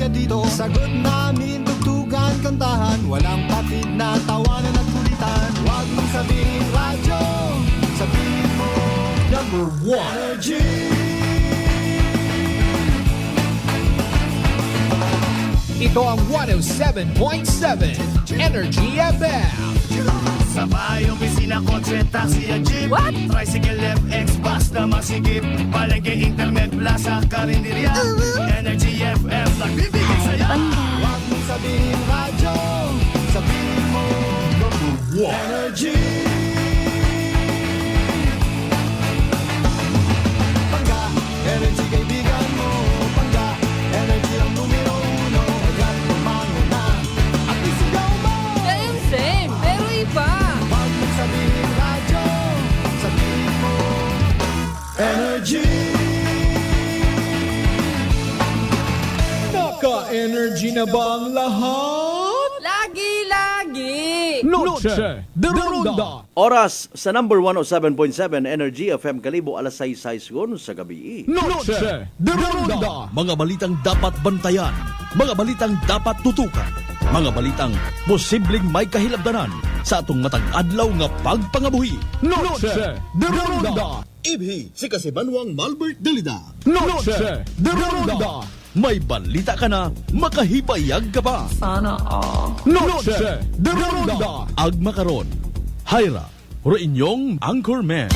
istorya dito. Sagot namin, tugtugan, kantahan, walang patid na tawanan at kulitan. Huwag mong sabihin radyo, sabihin mo number 1 Energy. Ito ang 107.7 Energy FM. Sa bahay, opisina, kotse, taxi at jeep. What? Tricycle, FX, bus na masigip. Palengke, internet, plaza, karinderya. Energy FM, nagbibigay saya. Huwag mong sabihin radyo, sabihin mo number 1 Energy. Pangga, energy kaibigan mo. Pangga, energy ang numero 1. Agad tumango na at isigaw mo. Same, pero iba. Huwag mong sabihin radyo, sabihin mo energy. Naka-energy na ba ang lahat? Lagi-lagi. Noche de Ronda. Oras sa number 107.7 Energy FM Kalibo, alas 6:06 sa gabi. Noche de Ronda. Mga balitang dapat bantayan, mga balitang dapat tutukan, mga balitang posibleng may kahilabdanan sa atong matag adlaw nga pagpangabuhi. Noche de Ronda. Ibhi si Kasimanwang Malbert Dalida. Noche de Ronda. May balita ka na, makahibayag ka pa. Noche de Ronda. Agma karon, Hyra, ro inyong Anchorman.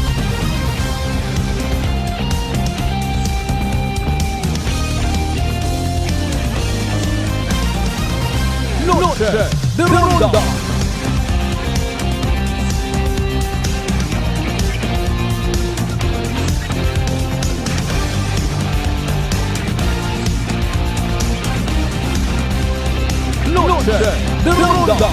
Noche de Ronda. Noche de Ronda.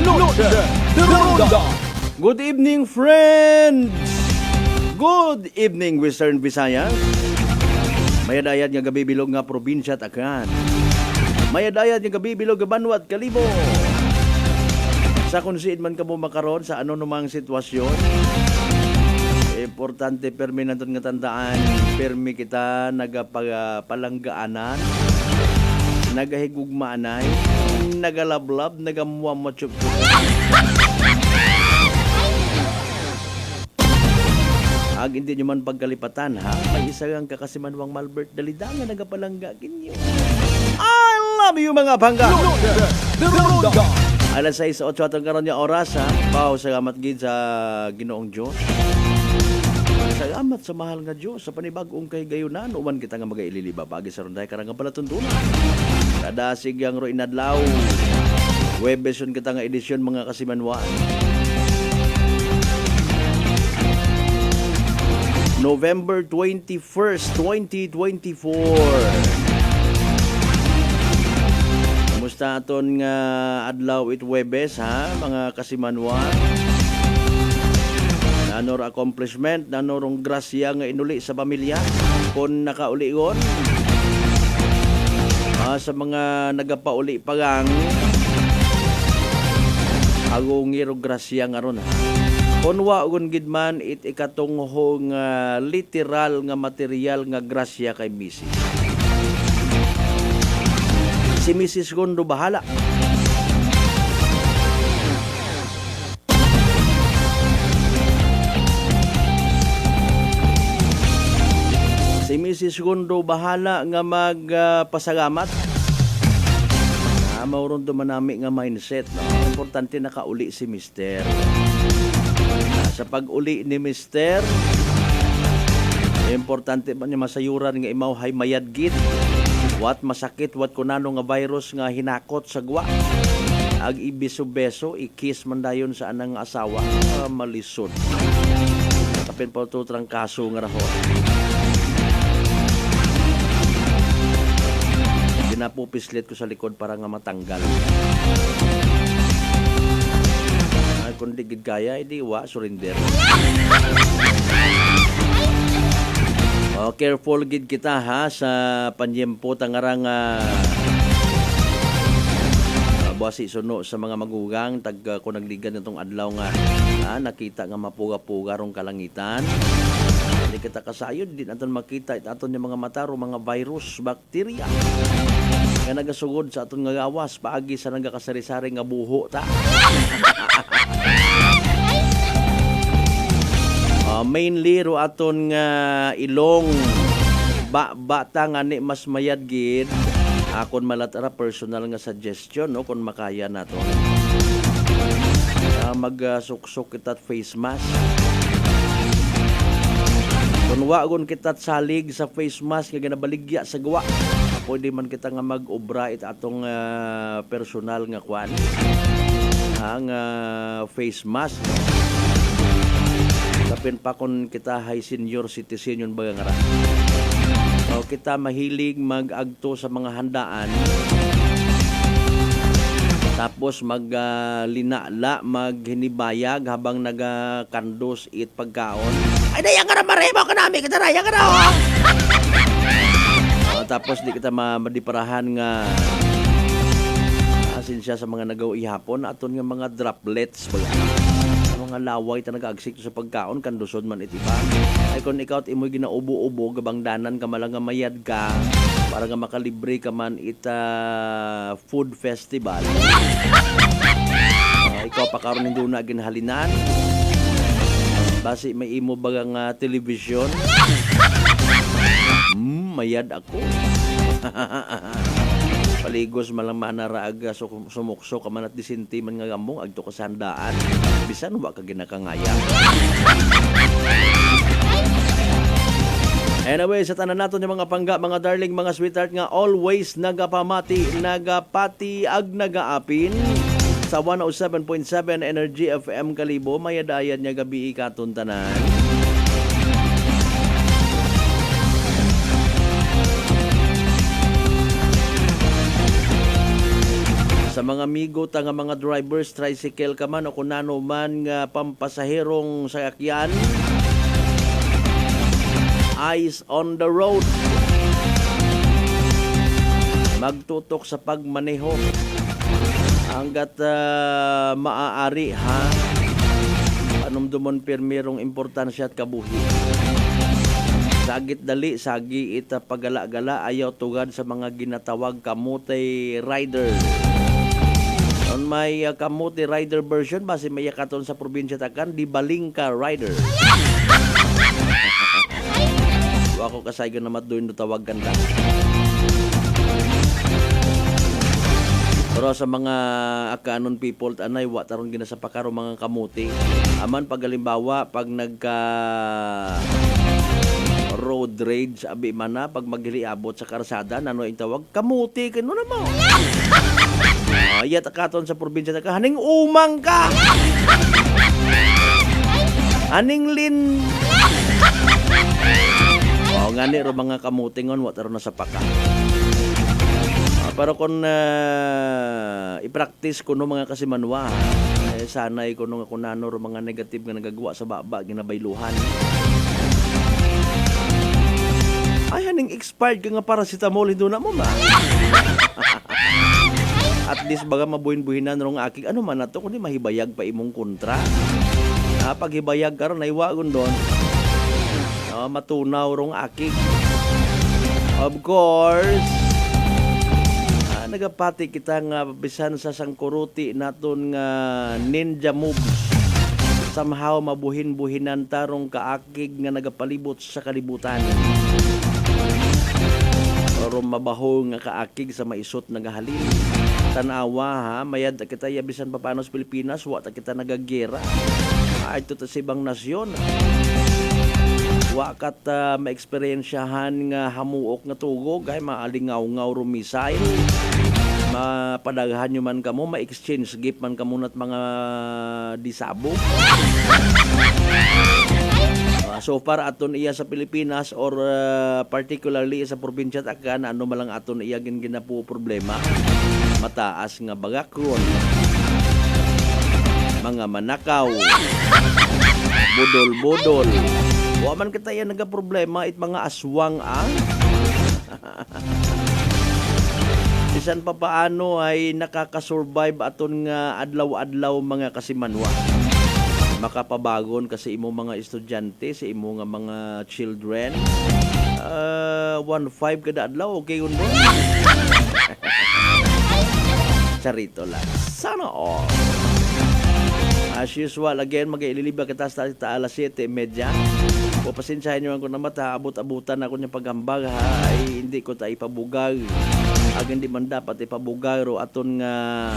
Noche de Ronda. Good evening, friends! Good evening, Western Visayas. Mayadayat nga gabi bilog nga probinsya at Akan. Mayadayat nga gabi bilog nga Banwa at Kalibo. Sa kung siin man ka mo makaroon sa ano namang sitwasyon, importante permi natin nga tandaan, permi kita nagapalanggaanan, nagahigugmaanay, nagalablab, nagamuamotsup. Ag hindi nyo man pagkalipatan, ha? May isa ang kakasimanwang Malbert Dalida nga nagapalangga kinyo. I love you, mga bangga! Noche de Ronda. Alas 6:08 atong karon nga oras, ha? Pao, salamat gid sa Ginoong Diyos. Salamat sa mahal nga Diyos sa panibag-ong kahigayunan. Uman kita nga magaililiba pagi sa ronday karang nga palatuntunan. Kadasig yang ro inadlaw. Webes yun kita nga edisyon, mga kasimanwa. November 21st, 2024. Kumusta aton nga adlaw it Webes, ha, mga kasimanwa? Nanor accomplishment, nanorong grasya nga inuli sa pamilya kung nakauligon. Sa mga nagapauli pagang agungiro grasya nga ron, ha. Kunwa ugon gid man it ikatunghong literal nga material nga grasya kay Mrs. Si Mrs. Gondo bahala. Si Mrs. Gondo bahala nga magpasalamat. Mauron dumanami nga mindset, no? Importante nakauli si Mister. Sa pag-uli ni Mister, importante ba niya masayuran nga imaw hay mayadgit. Wat masakit, wat kunano nga virus nga hinakot sa gwa. Ag ibiso-beso, ikis man dayon sa anang asawa. Malisod. Kapin po ito trangkaso nga raho. Pinapupislit ko sa likod para nga matanggal. Kung digid kaya, hindi surrender. Careful gid kita, ha, sa panyempo tangarang Basi suno sa mga magugang tag ko nagligan itong adlaw nga nakita nga mapuga-puga rong kalangitan. Di kita kasayod din aton makita aton yung mga mata ro mga virus, bakterya. Nga nagasugod sa aton nga gawas paagi sa nagakasari-sari nga buho ta. Mainly ro aton nga ilong bata nga ni mas mayad gid. Akon malatara personal nga suggestion no kung makaya nato. Mag-suksok kita face mask. Kung wagon kita salig sa face mask nga ginabaligya sa gawa, pwede man kita nga mag-obra it atong personal nga kwan. Ang face mask. Kapin pa kung kita high senior citizen yun baga nga ra. O kita mahilig mag-agto sa mga handaan. Tapos maglinala, maghinibayag habang nagakandos it pagkaon. Ay, dayang ka na maremo ka namin, kita raya ka na, oh! Tapos di kita madiparahan nga asin siya sa mga nagaw ihapon, aton nga mga droplets, baga. Mga laway ta nag-agsik sa pagkaon kandusod man iti ba ay kung ikaw at imoy ginaubo-ubo gabangdanan ka malang nga mayad ka para nga makalibre ka man ita food festival. Ikaw pa karon hindi na ginhalinan basi may imo bagang television mayad ako. Paligos malang manaraag sumukso ka man at disinti man nga gambong agto ka sandaan bisan wa ka ginakangaya. Anyway, sa tanan nato ni mga pangga, mga darling, mga sweetheart nga always nagapati ag nagaapin sa 107.7 Energy FM Kalibo, mayadayan niya gabi ikaton tanan. Sa mga amigo ta nga mga drivers, tricycle ka man o kunano man nga pampasaherong sakyan, eyes on the road. Magtutok sa pagmaneho hanggat maaari ha. Panumdumon pirmirong importansya at kabuhi. Sagit dali, sagi ita pagala-gala, ayaw tugad sa mga ginatawag kamote rider. On may kamote rider version, base may katon sa probinsya takan, di balingka rider. Ako kasay ka naman doon tawag ganda. Pero sa mga akanon people, anay, wataron ginasapakaro mga kamote. Aman pagalimbawa, pag nagka road rage, abi mana, pag maghiliabot sa karsada, nano yung tawag, kamote, kano na mo? Ayat akaton sa probinsya ka, haning umang ka! Haning lin! Ngani ro mga kamutingon, wataro na sa paka. Pero kung i-practice ko no mga kasimanwa, sanay ko no nga kunano ro mga negative nga nagagawa sa baba, ginabayluhan. Ay, haning expired ka nga paracetamol, hindi na mo ba? At least baga mabuhin-buhinan rong akig ano man nato kundi mahibayag pa imong kontra. Pag hibayag karon ay wagon doon. Matunaw rong akig. Of course, nagapati kita nga bisan sa sangkuruti naton nga ninja moves. Somehow mabuhin-buhinan tarong kaakig nga nagapalibot sa kalibutan. Pero mabaho nga kaakig sa maisot nagahalin. Tanawa ha, mayad kita yabisan pa paano sa Pilipinas, wata kita nagagera. Ito sa ibang nasyon. Wakat ma-experiensyahan nga hamuok nga tugog, ay maalingaw-ngaw rumisay. Mapadaghan nyo man kamo, ma-exchange gift man kamo at mga disabo. So para aton iya sa Pilipinas or particularly sa probinsya takan, ano malang aton iya ginapo problema. Mataas nga bagakron, mga manakaw, budol-budol. Waman kita yan nagka-problema it mga aswang ang bisan pa paano ay nakakasurvive aton nga adlaw-adlaw mga kasimanwa. Makapabagon kasi imo mga estudyante, sa imo nga mga children. 1.5 kada adlaw, okay yun mo? Charito lang. Sana all. As usual, again, mag-iililiba kita sa alas 7:30. O pasensyahan nyo ako na mata, abot-abutan ako niyang paghambag ha, ay hindi ko ta ipabugag. Ag hindi man dapat ipabugag ro aton nga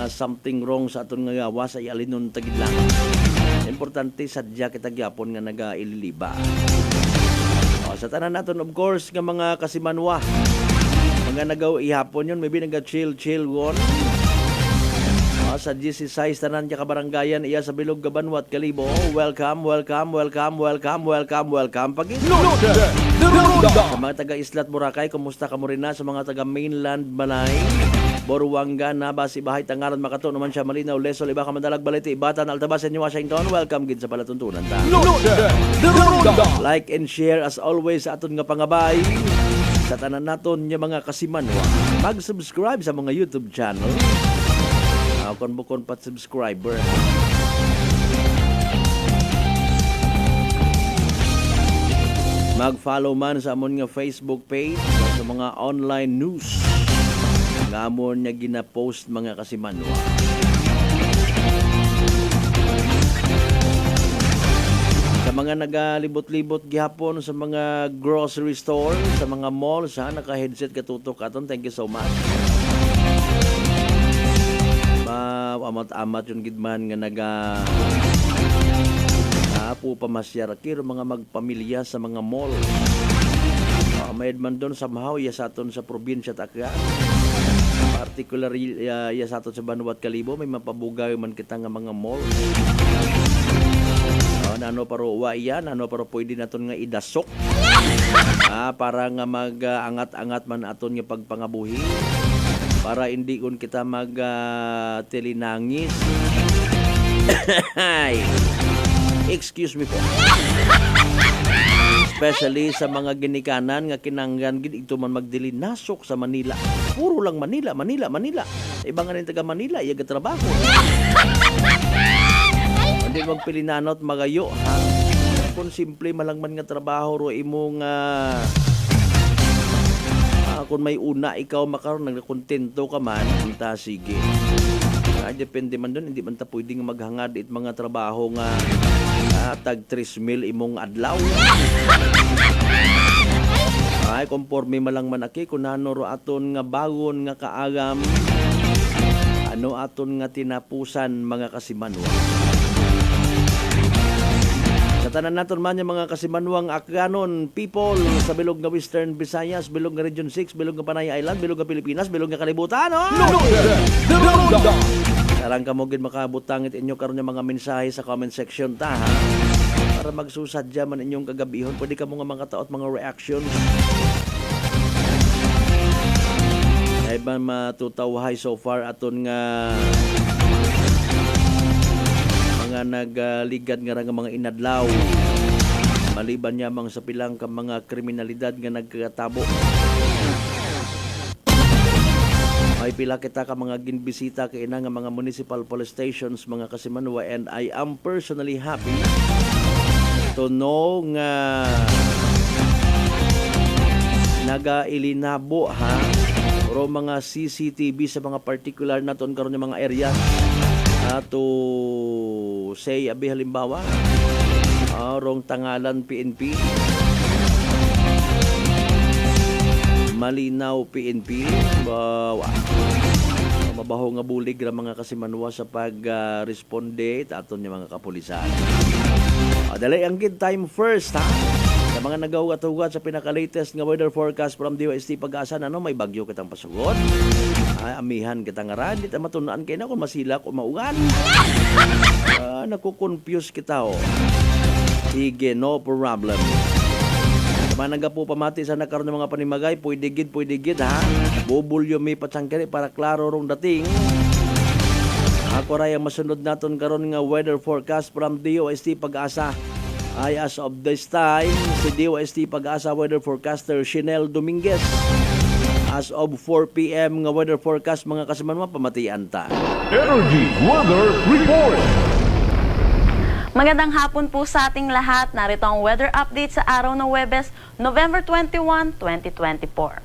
something wrong sa aton nga gawa sa alinon tagid lang. Importante sadya kita gyapon nga naga-ililiba. O, sa tanan naton of course nga mga kasimanwa, mga nagaw ihapon yun, maybe naga-chill won. Sa GC6 tanan ka kabaranggayan iya sa Bilog Gabanwat Kalibo. Welcome pagin. Loaded the Ronda. Sa mga taga Islat Boracay, kumusta ka mo rin na? Sa mga taga Mainland Malay, Boruanga, Nabas, Ibahay, Tangaran, Makato, naman siya Malinaw, Lesol, Iba, Madalag, Balete, Ibatan, Altabas, New Washington. Welcome gid sa palatuntunan ta. Loaded the Ronda. Like and share as always sa aton nga pangabay. Sa tanan naton nga mga kasimanwa, mag-subscribe sa mga YouTube channel. Kung bukon pat subscriber. Mag-follow man sa amon nga Facebook page sa mga online news nga amon nga gina-post mga kasimanwa. Sa mga nagalibot-libot gihapon sa mga grocery store, sa mga malls, naka-headset katutok aton. Thank you so much. Amat-amat yung gidman nga po pamasyar kiro mga magpamilya sa mga mall. Mayad man doon somehow iya sa aton sa probinsya taka. Particularly iya sa aton sa Banuat Kalibo may mapabugay man kita nga mga mall. Nano paro wa iyan, nano paro pwede naton nga idasok. Para nga mag-angat-angat man aton nga pagpangabuhi. Para hindi kun kita mag-telinangis. Excuse me po. Especially sa mga ginikanan nga kinanggan gid ito man magdilinasok sa Manila. Puro lang Manila. Ibang nga rin taga Manila, iya gatrabaho. Hindi magpilinanot magayo ha. Kung simple malangman nga trabaho ro imong kung may una ikaw makaroon nagkontento ka man, ta sige. Depende man doon, hindi man ta pwedeng maghangad it mga trabaho nga tag 3,000 imong adlaw. Ay, conforme malang manaki kung ano ro aton nga bagon nga kaagam, ano aton nga tinapusan mga kasimanwa. Sa tanan naton man yung mga kasimanwang akganon people sa bilog nga Western Visayas, bilog nga Region 6, bilog nga Panay Island, bilog nga Pilipinas, bilog nga kalibutan, Loaded the Ronda. Sarang kamugin makabutangit inyo karon yung mga mensahe sa comment section ta ha. Para magsusadya man inyong kagabihon, pwede ka mga taot mga reactions. Ay ba matutawhay so far aton nga mga nagligad nga mga inadlaw. Maliban yamang sa pilang ka mga kriminalidad nga nagkatabo. May pila kita ka mga ginbisita kay ina nga mga municipal police stations mga kasimanwa, and I am personally happy to know nga naga-ilinabo ha o mga CCTV sa mga particular naton karon yung mga area to say abi halimbawa rong Tangalan PNP, Malinaw PNP, mabaho nga bulig ra mga kasimanwa sa pag-responde aton yung mga kapulisan. Dali ang gid time first ha. Sa mga nagahugat-hugat sa pinaka-latest nga weather forecast from DOST Pag-asa, may bagyo kitang pasugot. Amihan kita nga radit, matunaan kayo na kung masilak o maugan. Nakukonfuse kita Sige, no problem. Managa po pamati sa nakaroon ng mga panimagay, pwede gid ha. Bubulyo may patsangkari para klaro rong dating. Ako ray ang masunod naton karon nga weather forecast from DOST Pag-asa. Ay as of this time, si DOST Pag-asa weather forecaster Shinel Dominguez As of 4 p.m. nga weather forecast mga kasamanan pamatian ta. Energy Weather Report. Magandang hapon po sa ating lahat. Narito ang weather update sa araw ng Huwebes, November 21, 2024.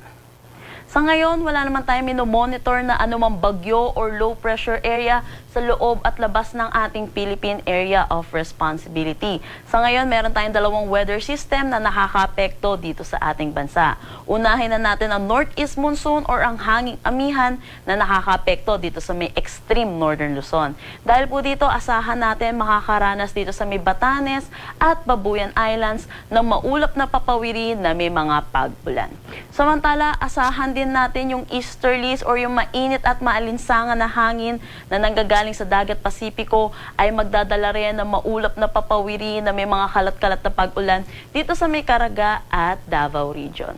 Sa ngayon, wala naman tayong minomonitor na anumang bagyo or low pressure area sa loob at labas ng ating Philippine Area of Responsibility. Sa ngayon, meron tayong dalawang weather system na nakakaapekto dito sa ating bansa. Unahin na natin ang northeast monsoon or ang hanging amihan na nakakaapekto dito sa may extreme northern Luzon. Dahil po dito, asahan natin makakaranas dito sa may Batanes at Babuyan Islands ng maulap na papawiri na may mga pag-ulan. Samantala, asahan din natin yung easterlies or yung mainit at maalinsangan na hangin na nanggagaling sa dagat Pasipiko ay magdadala rin ng maulap na papawiri na may mga kalat-kalat na pag-ulan dito sa may Caraga at Davao Region.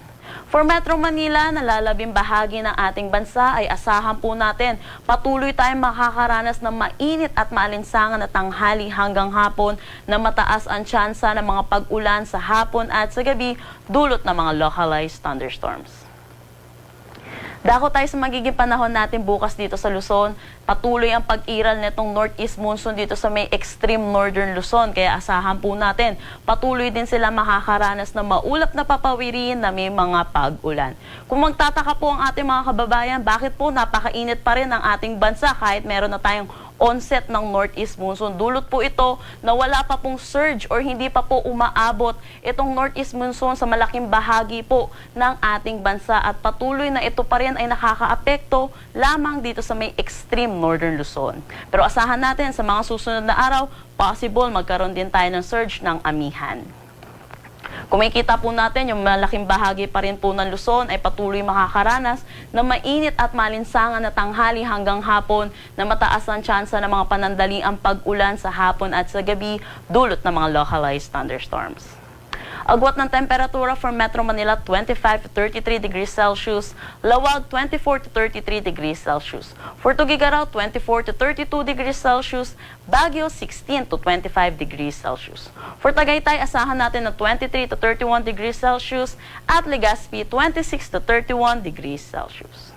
For Metro Manila, nalalabing bahagi ng ating bansa ay asahan po natin patuloy tayong makakaranas ng mainit at maalinsangan na tanghali hanggang hapon na mataas ang tsansa ng mga pag-ulan sa hapon at sa gabi dulot ng mga localized thunderstorms. Dako tayo sa magiging panahon natin bukas dito sa Luzon. Patuloy ang pag-iral nitong northeast monsoon dito sa may extreme northern Luzon. Kaya asahan po natin, patuloy din sila makakaranas ng maulap na papawirin na may mga pag-ulan. Kung magtataka po ang ating mga kababayan, bakit po napakainit pa rin ang ating bansa kahit meron na tayong onset ng northeast monsoon. Dulot po ito na wala pa pong surge or hindi pa po umaabot itong northeast monsoon sa malaking bahagi po ng ating bansa at patuloy na ito pa rin ay nakakaapekto lamang dito sa may extreme northern Luzon. Pero asahan natin sa mga susunod na araw, possible magkaroon din tayo ng surge ng amihan. Kung makikita po natin, yung malaking bahagi pa rin po ng Luzon ay patuloy makakaranas ng mainit at malinsangan na tanghali hanggang hapon na mataas ang tsansa ng mga panandaliang pag-ulan sa hapon at sa gabi dulot ng mga localized thunderstorms. Agwat ng temperatura for Metro Manila 25 to 33 degrees Celsius, Lawag 24 to 33 degrees Celsius. For Tuguegarao 24 to 32 degrees Celsius, Baguio 16 to 25 degrees Celsius. For Tagaytay, asahan natin na 23 to 31 degrees Celsius at Legazpi 26 to 31 degrees Celsius.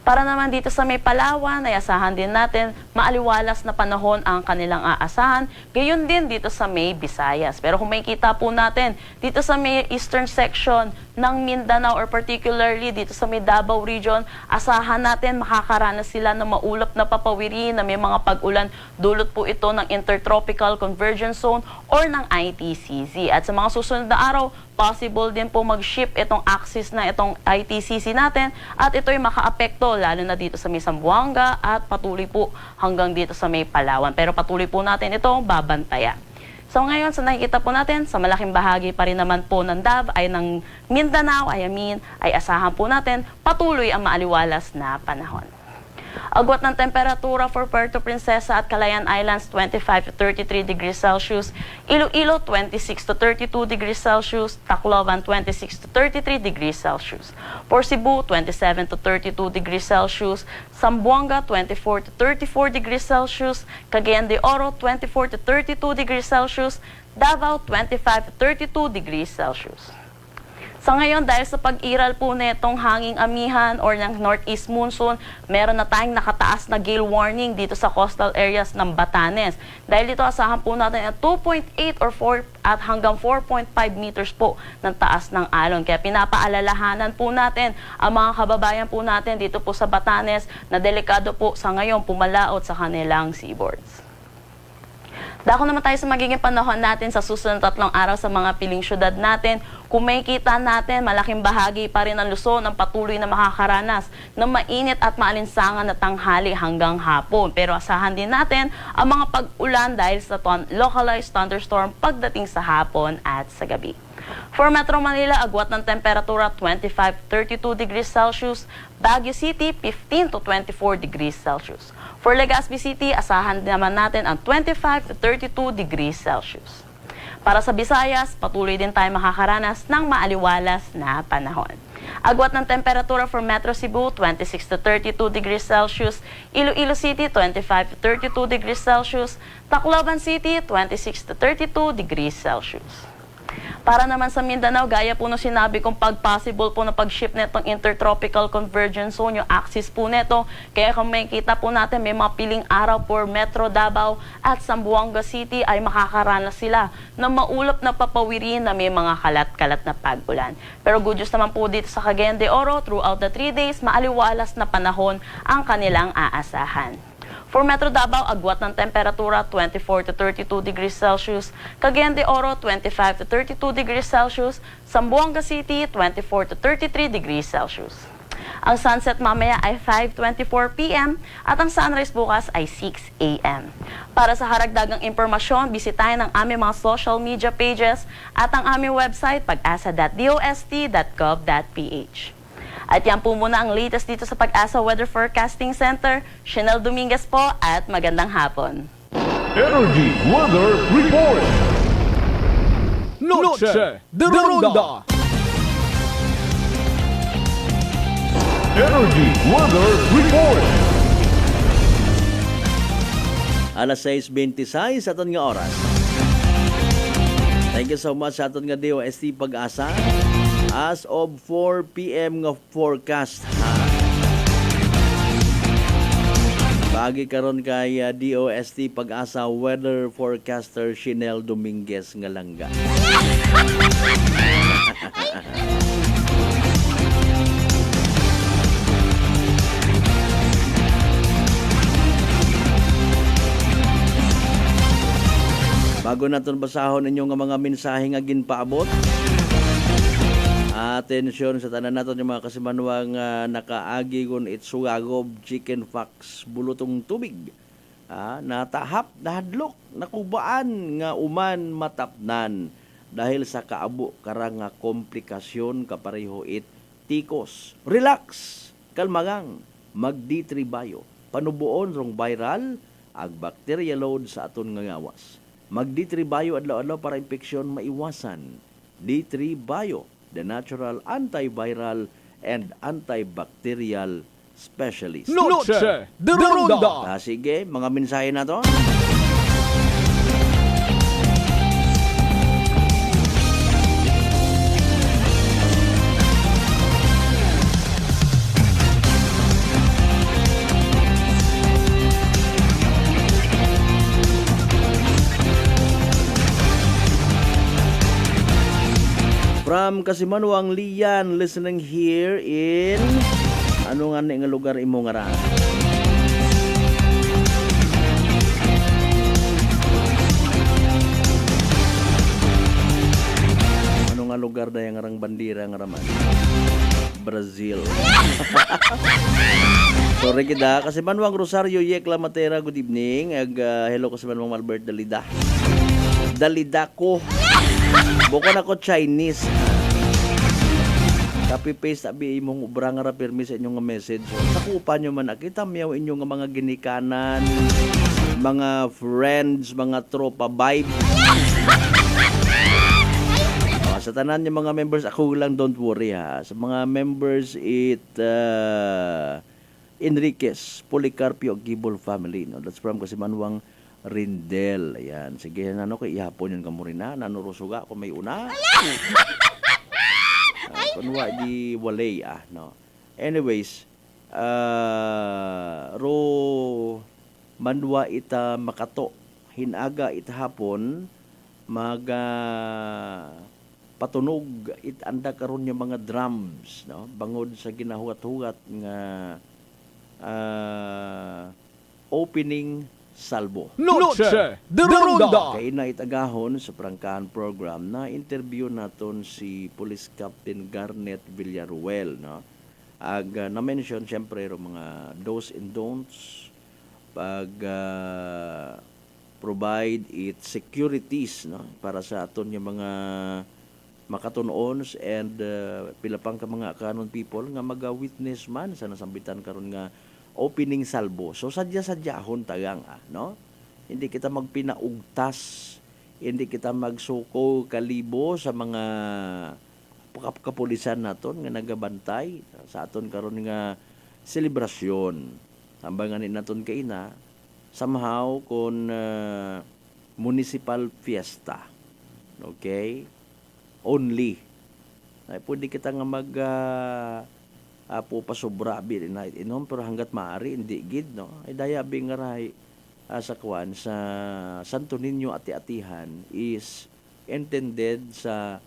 Para naman dito sa may Palawan, ay asahan din natin maaliwalas na panahon ang kanilang aasahan. Gayon din dito sa may Visayas. Pero kung makikita po natin, dito sa may eastern section ng Mindanao or particularly dito sa may Davao Region, asahan natin makakaranas sila ng maulap na papawiri na may mga pag-ulan. Dulot po ito ng Intertropical Convergence Zone or ng ITCZ. At sa mga susunod na araw, possible din po mag-shift itong axis na itong ITCZ natin at ito'y makaapekto lalo na dito sa may Zamboanga at patuloy po hanggang dito sa may Palawan. Pero patuloy po natin itong babantayan. So ngayon, sa nakikita po natin, sa malaking bahagi pa rin naman po ng ay ng Mindanao, ay asahan po natin patuloy ang maaliwalas na panahon. Agwat ng temperatura for Puerto Princesa at Calayan Islands 25 to 33 degrees Celsius, Iloilo 26 to 32 degrees Celsius, Tacloban 26 to 33 degrees Celsius. For Cebu 27 to 32 degrees Celsius, Zamboanga 24 to 34 degrees Celsius, Cagayan de Oro 24 to 32 degrees Celsius, Davao 25 to 32 degrees Celsius. Sa ngayon, dahil sa pag-iral po netong hanging amihan or ng northeast monsoon, meron na tayong nakataas na gale warning dito sa coastal areas ng Batanes. Dahil dito asahan po natin at 2.8 or 4 at hanggang 4.5 meters po ng taas ng alon. Kaya pinapaalalahanan po natin ang mga kababayan po natin dito po sa Batanes na delikado po sa ngayon pumalaot sa kanilang seaboards. Dako naman tayo sa magiging panahon natin sa susunod 3 araw sa mga piling syudad natin. Kung makikita natin, malaking bahagi pa rin ng Luzon ang patuloy na makakaranas ng mainit at maalinsangan na tanghali hanggang hapon. Pero asahan din natin ang mga pag-ulan dahil sa localized thunderstorm pagdating sa hapon at sa gabi. For Metro Manila, agwat ng temperatura 25-32 degrees Celsius, Baguio City 15 to 24 degrees Celsius. For Legazpi City, asahan naman natin ang 25 to 32 degrees Celsius. Para sa Visayas, patuloy din tayo makakaranas ng maaliwalas na panahon. Agwat ng temperatura for Metro Cebu, 26 to 32 degrees Celsius, Iloilo City, 25 to 32 degrees Celsius, Tacloban City, 26 to 32 degrees Celsius. Para naman sa Mindanao, gaya po no sinabi kong possible po na pag-shift netong Intertropical Convergence Zone, yung axis po neto. Kaya kung makikita po natin, may mga piling araw for Metro Davao at Zamboanga City ay makakaranas sila ng maulap na papawirin na may mga kalat-kalat na pag-ulan. Pero good news naman po dito sa Cagayan de Oro, throughout the 3 days, maaliwalas na panahon ang kanilang aasahan. For Metro Davao, agwat ng temperatura 24 to 32 degrees Celsius, Cagayan de Oro 25 to 32 degrees Celsius, Zamboanga City 24 to 33 degrees Celsius. Ang sunset mamaya ay 5:24 p.m. at ang sunrise bukas ay 6 a.m. Para sa haragdagang impormasyon, bisitahin ang aming mga social media pages at ang aming website pag-asa.dost.gov.ph. At yan po muna ang latest dito sa Pag-asa Weather Forecasting Center. Chanel Dominguez po at magandang hapon. Energy Weather Report. Noche de Ronda. Energy Weather Report. Alas 6:26 aton nga oras. Thank you so much sa aton nga DOST Pag-asa. As of 4 p.m. nga forecast, ha? Bagi karon kay DOST Pag-asa Weather Forecaster Chanel Dominguez nga langga. Bago naton basahon ninyo nga mga mensahe nga ginpaabot, atensyon sa tanan naton yung mga kasimanwang nakaagi kun itsugagob chicken fox bulutong tubig. Natahap, nahadlok, nakubaan nga uman matapnan dahil sa kaabo karang nga komplikasyon kapareho it tikos. Relax, kalmangang, mag-D3 bio. Panubuon rong viral ag bacteria load sa aton nga ngawas. Mag-D3 bio adlaw-adlaw para infeksyon maiwasan. D3 bio, the natural antiviral and antibacterial specialist. Noche de Ronda. Sige, mga mensahe na to. From Kasimanwang Lian, listening here in ano nga nga lugar imo nga ra? Ano nga lugar da yang ngarang bandira nga raman? Brazil. Sorry kita, Kasimanwang Rosario Yekla Matera, good evening. Hello Kasimanwang Albert Dalida. Dalida ko. Bukan ako Chinese. Copy-paste abi imong ubra nga ra pirmi sa inyong nga message. Sakupan nyo man nakita miyaw inyong nga mga ginikanan, mga friends, mga tropa vibe. Sa tanan yung mga members, ako lang don't worry ha. Sa mga members Enriquez, Policarpio, Gibol family. No? That's from Kasimanwang Rindel. Ayan. Sige, ano kay ihapon yun ka mo rin na. Nanurusuga kung may una. Kunwa di walay no. Anyways, ro mandwa ita makato. Hinaga ita hapon patunog anda karon yung mga drums no bangod sa ginahugat-hugat nga opening salbo. Noche de Ronda. Kay na itagahon sa prangkahan program na interview naton si Police Captain Garnet Villaruel no. Na mention syempre ro mga do's and don'ts pag provide it securities no para sa aton yung mga makatunoons and pila pang ka mga kanon people nga maga-witness man sa nasambitan karon nga opening salbo. So sadya-sadyahon tagang no? Hindi kita magpinaugtas, hindi kita magsuko kalibo sa mga kapulisan naton nga nagabantay sa aton karon nga selebrasyon. Tambanganin naton kay na somehow kon municipal fiesta. Okay? only. Ay pwede kita nga mag apo pa sobra bil night inom pero hanggat maaari hindi gid no. Ay daya bing nga rahay sa kuan sa Santo Niño ati-atihan is intended sa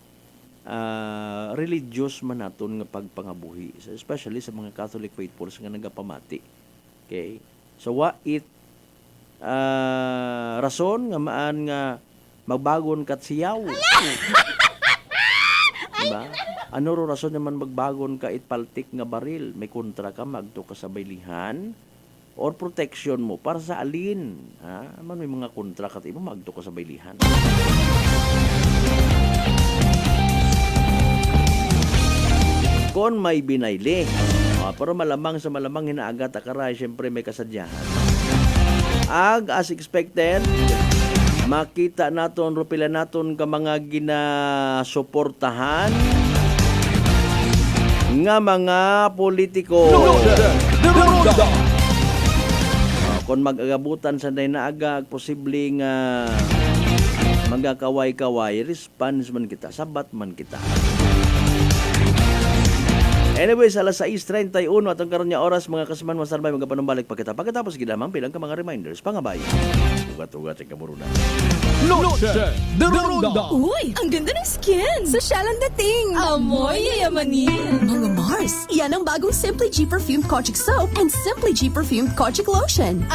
religious man naton nga pagpangabuhi, especially sa mga Catholic faithfuls nga nagapamati. Okay? So wa it rason nga maan nga magbagon kat siyaw. Diba? Ano ro rason naman magbagon ka itpaltik nga baril? May kontra ka magto ka sa baylihan or protection mo para sa alin? Ha? Man may mga kontra ka mo magto ka sa baylihan. Kon may binayli. Pero malamang sa malamang hinaagat akaray, syempre may kasadyahan. As expected, makita naton rupila naton ka mga ginasuportahan nga mga politiko. Kung mag-agabutan sa day na aga, posibleng magkakaway-kaway, response man kita, sabat man kita. Anyways, alas 6:31 atong karon nga oras mga kasman masarbay magapanumbalik pa kita. Pagkatapos gidamang pilang ka mga reminders pangabay. Ugat-ugat ang kamurunan. Noche de Ronda. Uy, ang ganda ng skin! Sosyal ang dating! Amoy yayamanin. Mga Mars, yan ang bagong Simply G Perfumed Kojic Soap and Simply G Perfumed Kojic Lotion.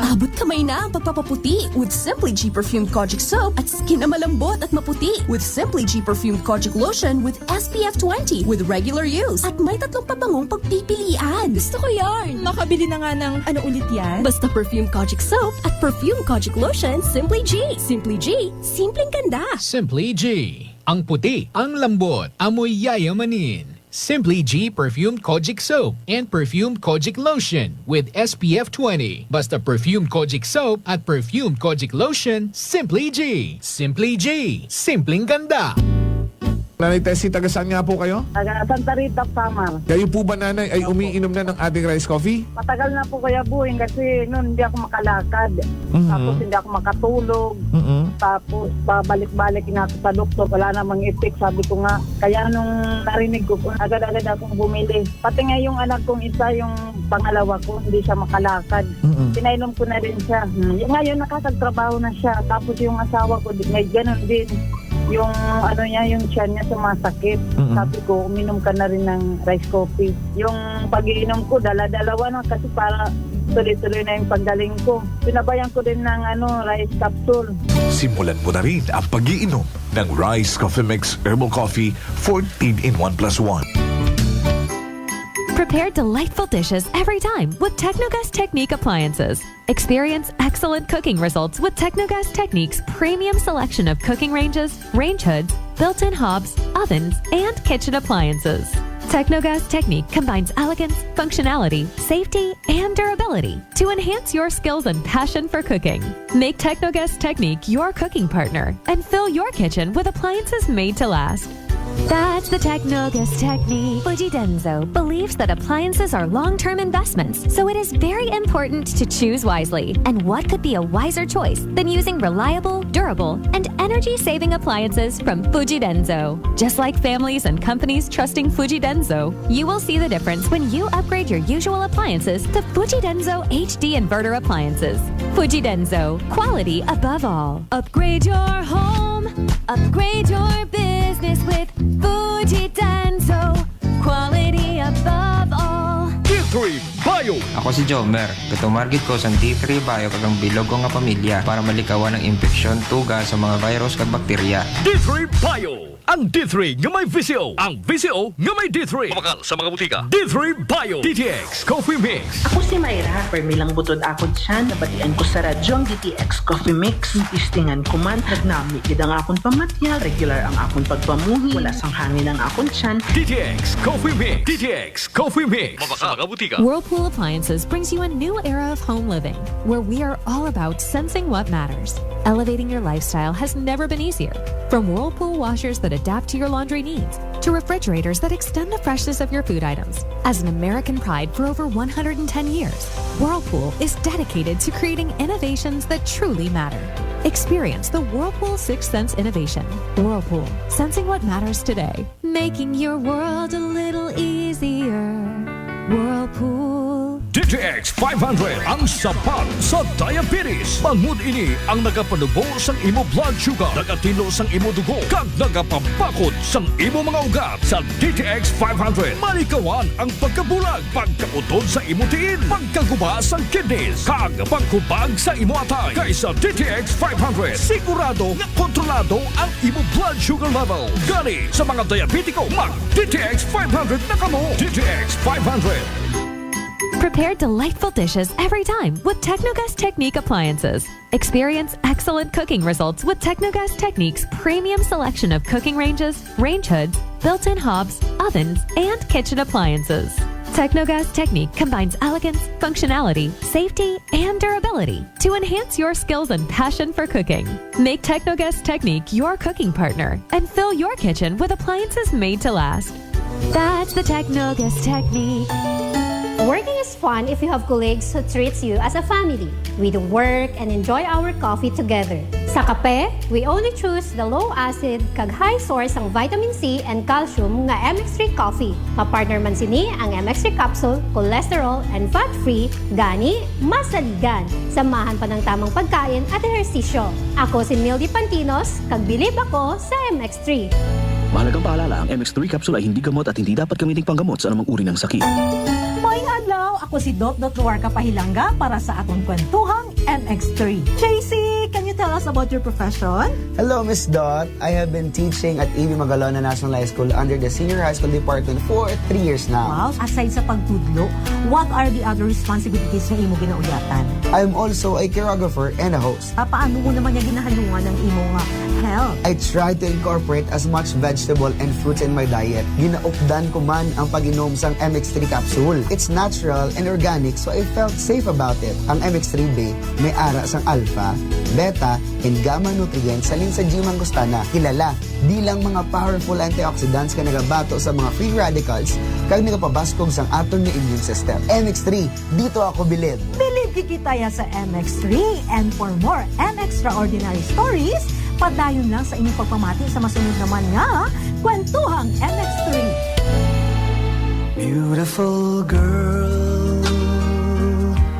Abot kamay na ang pagpapaputi with Simply G Perfumed Kojic Soap at skin na malambot at maputi with Simply G Perfumed Kojic Lotion with SPF 20 with regular use at may 3 pabangong pagpipilian. Gusto ko yarn. Makabili na nga ng ano ulit yan? Basta Perfumed Kojic Soap at Perfumed Kojic Lotion, Simply G. Simply G, simpleng ganda. Simply G. Ang puti, ang lambot, amoy yayamanin. Simply G Perfumed Kojic Soap and Perfumed Kojic Lotion with SPF 20. Basta Perfumed Kojic Soap at Perfumed Kojic Lotion, Simply G. Simply G. Simpleng ganda. Nanay Tessie, taga saan nga po kayo? Taga Santa Rita, Samar. Kayo po ba, nanay, ay umiinom na ng ating rice coffee? Matagal na po Kuya Buing kasi noon hindi ako makalakad. Tapos hindi ako makatulog. Tapos babalik-balik na ako sa doktor. Wala namang effect. Sabi ko nga, kaya nung narinig ko, agad-agad akong bumili. Pati nga yung anak kong isa, yung pangalawa ko, hindi siya makalakad. Pinainom ko na rin siya. Ngayon nakakagtrabaho na siya. Tapos yung asawa ko, may ganun din. Yung ano niya, yung tiyan niya sumasakit. Sabi ko, uminom ka na rin ng rice coffee. Yung pag-iinom ko, dala-dalawa na kasi para tuloy-tuloy na yung paggaling ko. Pinabayan ko din ng rice capsule. Simulan mo na rin ang pag-iinom ng Rice Coffee Mix Herbal Coffee 14 in 1 plus 1. Prepare delightful dishes every time with Technogas Technique appliances. Experience excellent cooking results with Technogas Technique's premium selection of cooking ranges, range hoods, built-in hobs, ovens, and kitchen appliances. Technogas Technique combines elegance, functionality, safety, and durability to enhance your skills and passion for cooking. Make Technogas Technique your cooking partner and fill your kitchen with appliances made to last. That's the Technogas Technique. Fuji Denso believes that appliances are long-term investments, so it is very important to choose wisely. And what could be a wiser choice than using reliable, durable, and energy-saving appliances from Fuji Denso? Just like families and companies trusting Fuji Denso, you will see the difference when you upgrade your usual appliances to Fuji Denso HD inverter appliances. Fuji Denso, quality above all. Upgrade your home, upgrade your business with Fuji Denso, quality above all. D3 Bio. Ako si Jomer. Katumargit ko sa D3 Bio kagang bilog ko nga pamilya para malikawan ng infeksyon, tuga sa mga virus kag bakterya. D3 Bio. Ang D3 nga may VCO. Ang VCO nga may D3. Kumakal sa mga butika. D3 Bio. DTX Coffee Mix. Ako si Mayra. Permilang butod akod siya. Nabatian ko sa radyo ang DTX Coffee Mix. Istingan ko man. Nagnami gid ang akon pamatya. Regular ang akon pagpamuhi. Wala sang hangin ang akon siyan. DTX Coffee Mix. DTX Coffee Mix. Sa mga butika. Whirlpool Appliances brings you a new era of home living, where we are all about sensing what matters. Elevating your lifestyle has never been easier. From Whirlpool washers that adapt to your laundry needs, to refrigerators that extend the freshness of your food items. As an American pride for over 110 years, Whirlpool is dedicated to creating innovations that truly matter. Experience the Whirlpool Sixth Sense innovation. Whirlpool, sensing what matters today. Making your world a little easier. Whirlpool. DTX 500 ang sapat sa diabetes. Bangod ini ang nagapanubo sang imo blood sugar, nagatilo sang imo dugo, kag nagapapakod sang imo mga ugat. Sa DTX 500, malikawan ang pagkabulag, pagkautod sa imo tiin, pagkaguba sang kidneys, kag pagkubag sa imo atay. Kaysa DTX 500, sigurado nga kontrolado ang imo blood sugar level. Gani sa mga diabetiko, mag DTX 500 na kamo. DTX 500. Prepare delightful dishes every time with Technogas Technique appliances. Experience excellent cooking results with Technogas Technique's premium selection of cooking ranges, range hoods, built-in hobs, ovens, and kitchen appliances. Technogas Technique combines elegance, functionality, safety, and durability to enhance your skills and passion for cooking. Make Technogas Technique your cooking partner and fill your kitchen with appliances made to last. That's the Technogas Technique. Working is fun if you have colleagues who treats you as a family. We do work and enjoy our coffee together. Sa kape, we only choose the low-acid kag high source ang vitamin C and calcium nga MX3 coffee. Mapartner man sini ang MX3 capsule, cholesterol and fat-free, gani masaligan. Samahan pa ng tamang pagkain at ehersisyo. Ako si Mildy Pantinos, kag bilib ako sa MX3. Mahalagang paalala, ang MX3 capsule ay hindi gamot at hindi dapat gamiting panggamot sa anumang uri ng sakit. Maayong adlaw, ako si Doc Ruarca Pahilanga para sa atong kwentuhang MX3. JC, can you tell us about your profession? Hello, Miss Dot. I have been teaching at A.B. Magalona National High School under the Senior High School Department for 3 years now. Wow, aside sa pagtudlo, what are the other responsibilities na imo ginauyatan? I'm also a choreographer and a host. Paano mo naman niya ginahalungan ng imong health? I try to incorporate as much vegetable and fruits in my diet. Ginaupdan ko man ang pag-inom sang MX3 capsule. It's natural and organic, so I felt safe about it. Ang MX3B may ara sang alpha, beta, and gamma nutrients salin sa G. mangostana. Kilala bilang mga powerful antioxidants ka nagabato sa mga free radicals kag nagapabaskog sang aton nga immune system. MX3, dito ako bilib. Bilib kikitaya sa MX3, and for more MXtraordinary stories, padayon lang sa inyong pagpamati sa masunod naman nga kwentuhang MX3. Beautiful girl.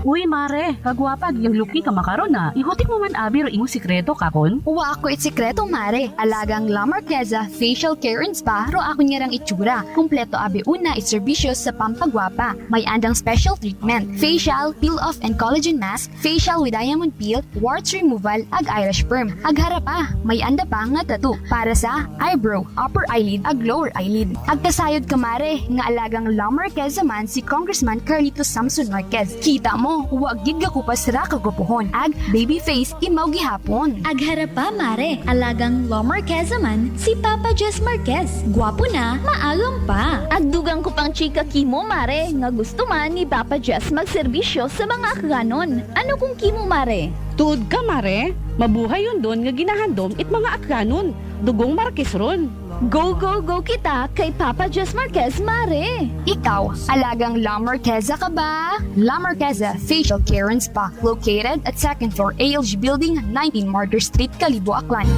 Uy, mare, kagwapag yung luki ka makaron na. Ihutik mo man abi ro imong sikreto kakon. Uwa ako sikreto, mare. Alagang La Marqueza Facial Care and Spa ro ako niyarang itsura. Kumpleto abi una iserbisyo sa pampagwapa. May andang special treatment, facial, peel-off and collagen mask, facial with diamond peel, warts removal, ag eyelash perm. Ag harapa, may anda pa nga tattoo para sa eyebrow, upper eyelid, ag lower eyelid. Ag kasayod ka, mare, nga alagang La Marqueza man si Congressman Carlito Samson Marquez. Kita mo, huwag gid ka kupas ra kagupuhon. Ag baby face imaw gihapon. Ag harapa, mare, alagang La Marqueza man si Papa Jess Marquez. Gwapo na, maagam pa. Ag dugang ko pang chika kimo, mare, nga gusto man ni Papa Jess magserbisyo sa mga akganon. Ano kung kimo, mare? Tuod ka, mare. Mabuhay yun doon nga ginahandom it mga akganon. Dugong Marquez ron. Go, go, go kita kay Papa Jess Marquez, mare! Ikaw, alagang La Marqueza ka ba? La Marqueza Facial Care and Spa, located at 2nd floor ALG Building, 19 Martyr Street, Kalibo, Aklan.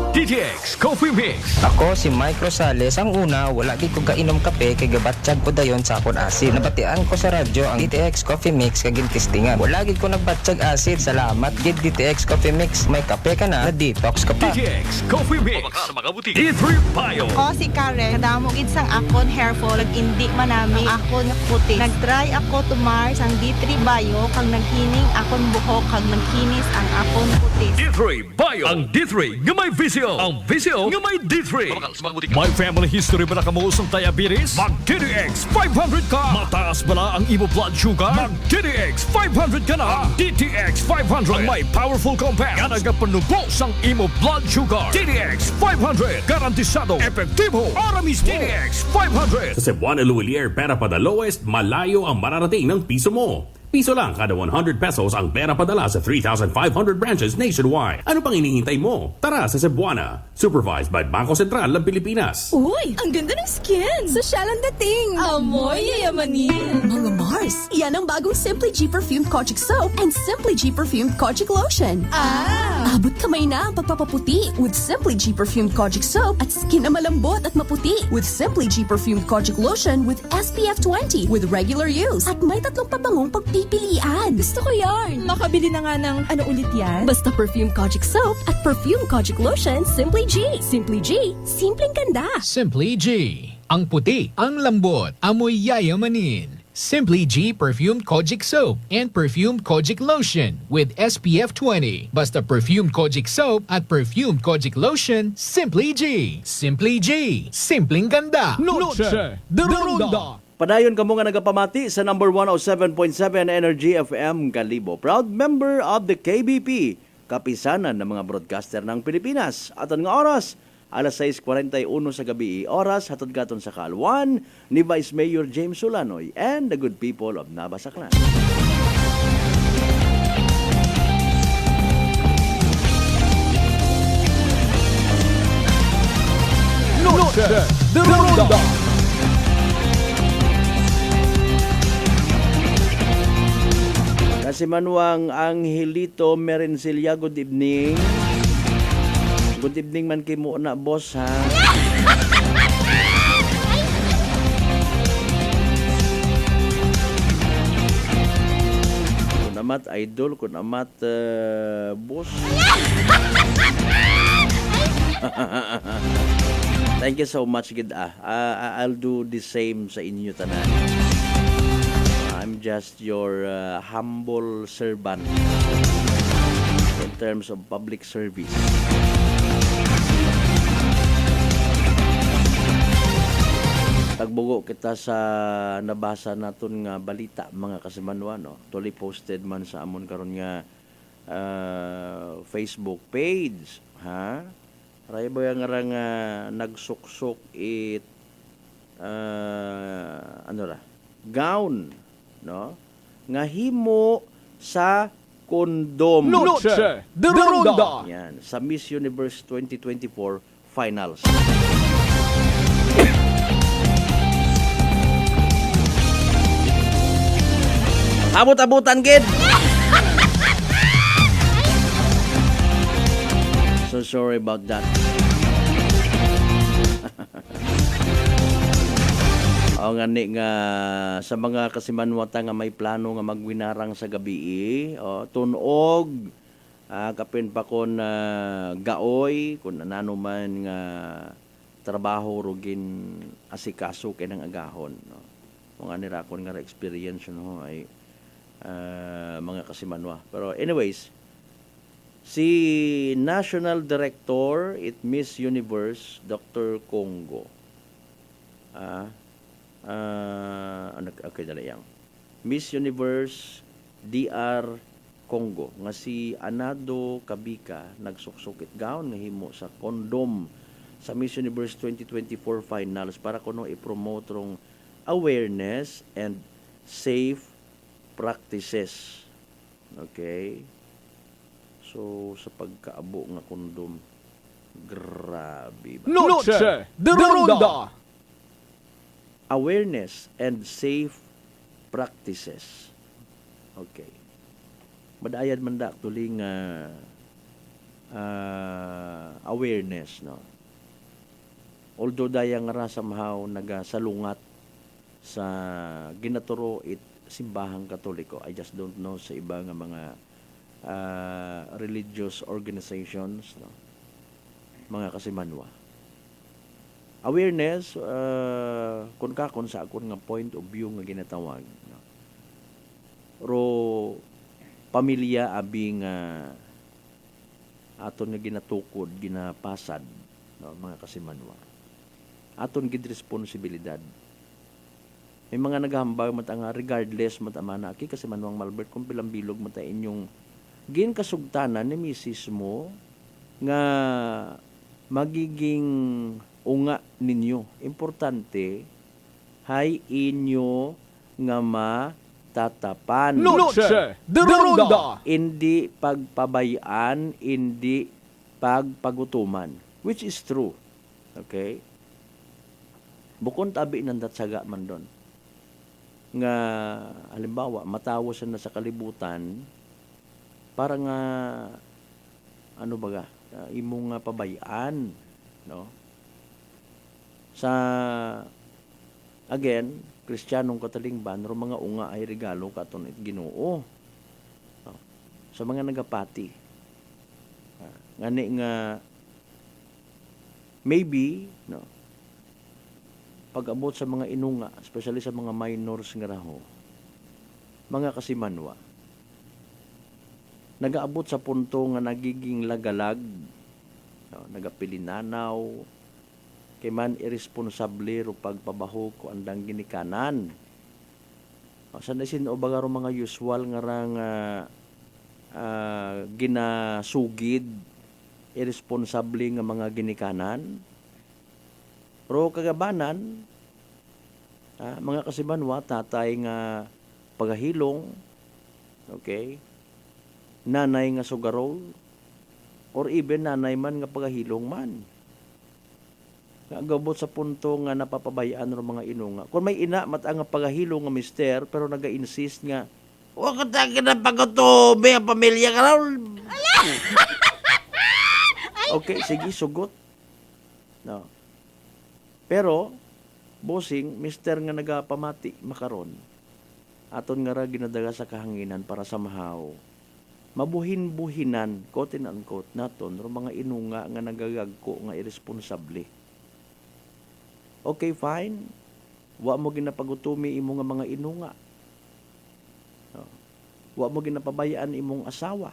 DTX Coffee Mix. Ako si Mike Rosales. Ang una, wala di ko kainom kape kay gabatsyag ko dayon sa akon asid. Nabatian ko sa radyo ang DTX Coffee Mix kag gintistingan. Wala gid ko nagbatsyag asid. Salamat gid DTX Coffee Mix. May kape ka na detox ka pa. DTX Coffee Mix. D3 Bio. Ako si Karen. Kadamo gid sang akon hair fall ag indi manami akon puti. Nagtry ako tumar sang D3 Bio kag naghining akon buhok kag nagkinis ang akon puti. D3 Bio. Ang D3 nga may visyo. Ang visyo nga may D3. May family history ba na kamo sa diabetes? Mag DTX 500 ka. Mataas ba na ang imo blood sugar? Mag DTX 500 ka na. DTX 500 ang may powerful compounds nga nagapanubo sang imo blood sugar. DTX 500 garantisado, epektibo, para mismo. DTX 500 sa Cebuana Luwilier, para pa the lowest, malayo ang mararating ng piso mo. Piso lang kada 100 pesos ang pera padala sa 3,500 branches nationwide. Ano pang hinihintay mo? Tara sa Cebuana. Supervised by Bangko Sentral ng Pilipinas. Uy, ang ganda ng skin! Sosyal ang dating! Amoy yayamanin! Mga Mars, yan ang bagong Simply G Perfumed Kojic Soap and Simply G Perfumed Kojic Lotion. Abot kamay na ang pagpapaputi with Simply G Perfumed Kojic Soap at skin na malambot at maputi with Simply G Perfumed Kojic Lotion with SPF 20 with regular use. At may 3 pabangong pagpipilian. Gusto ko yarn! Makabili na nga ng ano ulit yan? Basta Perfumed Kojic Soap at Perfumed Kojic Lotion, Simply G. Simply G, simpleng ganda. Simply G. Ang puti, ang lambot, amoy yayamanin. Simply G Perfumed Kojic Soap and Perfumed Kojic Lotion with SPF 20. Basta Perfumed Kojic Soap at Perfumed Kojic Lotion, Simply G. Simply G. Simpleng ganda. Noche de Ronda. Padayon kamo nga nagapamati sa number 107.7 Energy FM Kalibo. Proud member of the KBP, kapisanan ng mga broadcaster ng Pilipinas. Aton nga oras, alas 6:41 sa gabi, oras hatod katon sa Kalwan ni Vice Mayor James Solanoy and the good people of Nava Saclan. Noche de Ronda. Kasi Manuang Angelito Merencilia, good evening. Good evening man kay mo na boss ha. Kun amat idol, kun amat boss. Thank you so much gid I'll do the same sa inyo tanan. I'm just your humble servant in terms of public service. Tagbugo kita sa nabasa naton nga balita mga kasimanwa, no? Tuli posted man sa amon karon nga Facebook page, ha? Ray ba yang nga nagsuksok it gown, no? Nga himo sa kondom. Noche de Ronda. Yan, sa Miss Universe 2024 finals. Abot-abotan kid. So sorry about that. O nga ni nga sa mga kasimanwata nga may plano nga magwinarang sa gabi, tunog kapin pa kon gaoy kun anano man nga trabaho rugin asikaso kay nang agahon, no. Mga nirakon nga experience no ay mga kasimanwa. Pero anyways, si National Director at Miss Universe Dr. Congo okay dala yang Miss Universe DR Congo nga si Anado Kabika nagsuksukit gown nga himo sa kondom sa Miss Universe 2024 finals para kuno i-promote rong awareness and safe practices. Okay? So sa pagkaabo nga kondom, grabe ba? Noche de Ronda. Awareness and safe practices. Okay. Madayad man da tuling awareness, no. Although dayang ra somehow nagasalungat sa ginaturo it simbahang Katoliko. I just don't know sa iba nga mga religious organizations, no. Mga kasimanwa. Awareness kun kakon sa akon nga point of view nga ginatawag, no. Ro pamilya abing aton nga ginatukod, ginapasad, no, mga kasimanwa. Aton gid responsibilidad. May mga naghambag mat nga regardless mat amana ki kasimanwang Malbert kung pilang bilog mat inyong gin kasugtanan ni misis mo nga magiging unga ninyo. Importante hay inyo nga tatapan. Noche de Ronda. Hindi pagpabayaan, hindi pagpagutuman. Which is true. Okay? Bukod tabi ng datsaga man doon. Nga, halimbawa, matawo siya na sa kalibutan, para nga, ano baga, imong pabayaan, no? Sa, again, Kristiyanong katalingban, ro mga unga ay regalo katon it Ginoo. No? Sa mga nagapati. Ngani nga, maybe, no, pag-abot sa mga inunga, especially sa mga minors nga raho, mga kasimanwa, nagaabot sa punto nga nagiging lagalag, no, nagapilinanaw, kay man irresponsable ro pagpabaho ko andang ginikanan. Sa nasin o baga ro mga usual nga rang ginasugid, irresponsable nga mga ginikanan. Pero kagabanan, mga kasimanwa, tatay nga pagahilong, okay, nanay nga sugarol, or even nanay man nga pagahilong man. Nagabot sa punto nga napapabayaan ng mga inunga. Kung may ina, matang nga pagahilong nga mister, pero naga-insist nga, huwag ka tagin na pagkatubi ang pamilya ka raw. Okay, sige, sugot. No. Pero, bossing, mister nga nagapamati makaron, aton nga ra ginadaga sa kahanginan para sa mahaw. Mabuhin-buhinan, quote and unquote, naton, ro mga inunga nga nagagagko nga irresponsable. Okay, fine. Wa mo ginapagutumi imo nga mga inunga. No. Wa mo ginapabayaan imong asawa.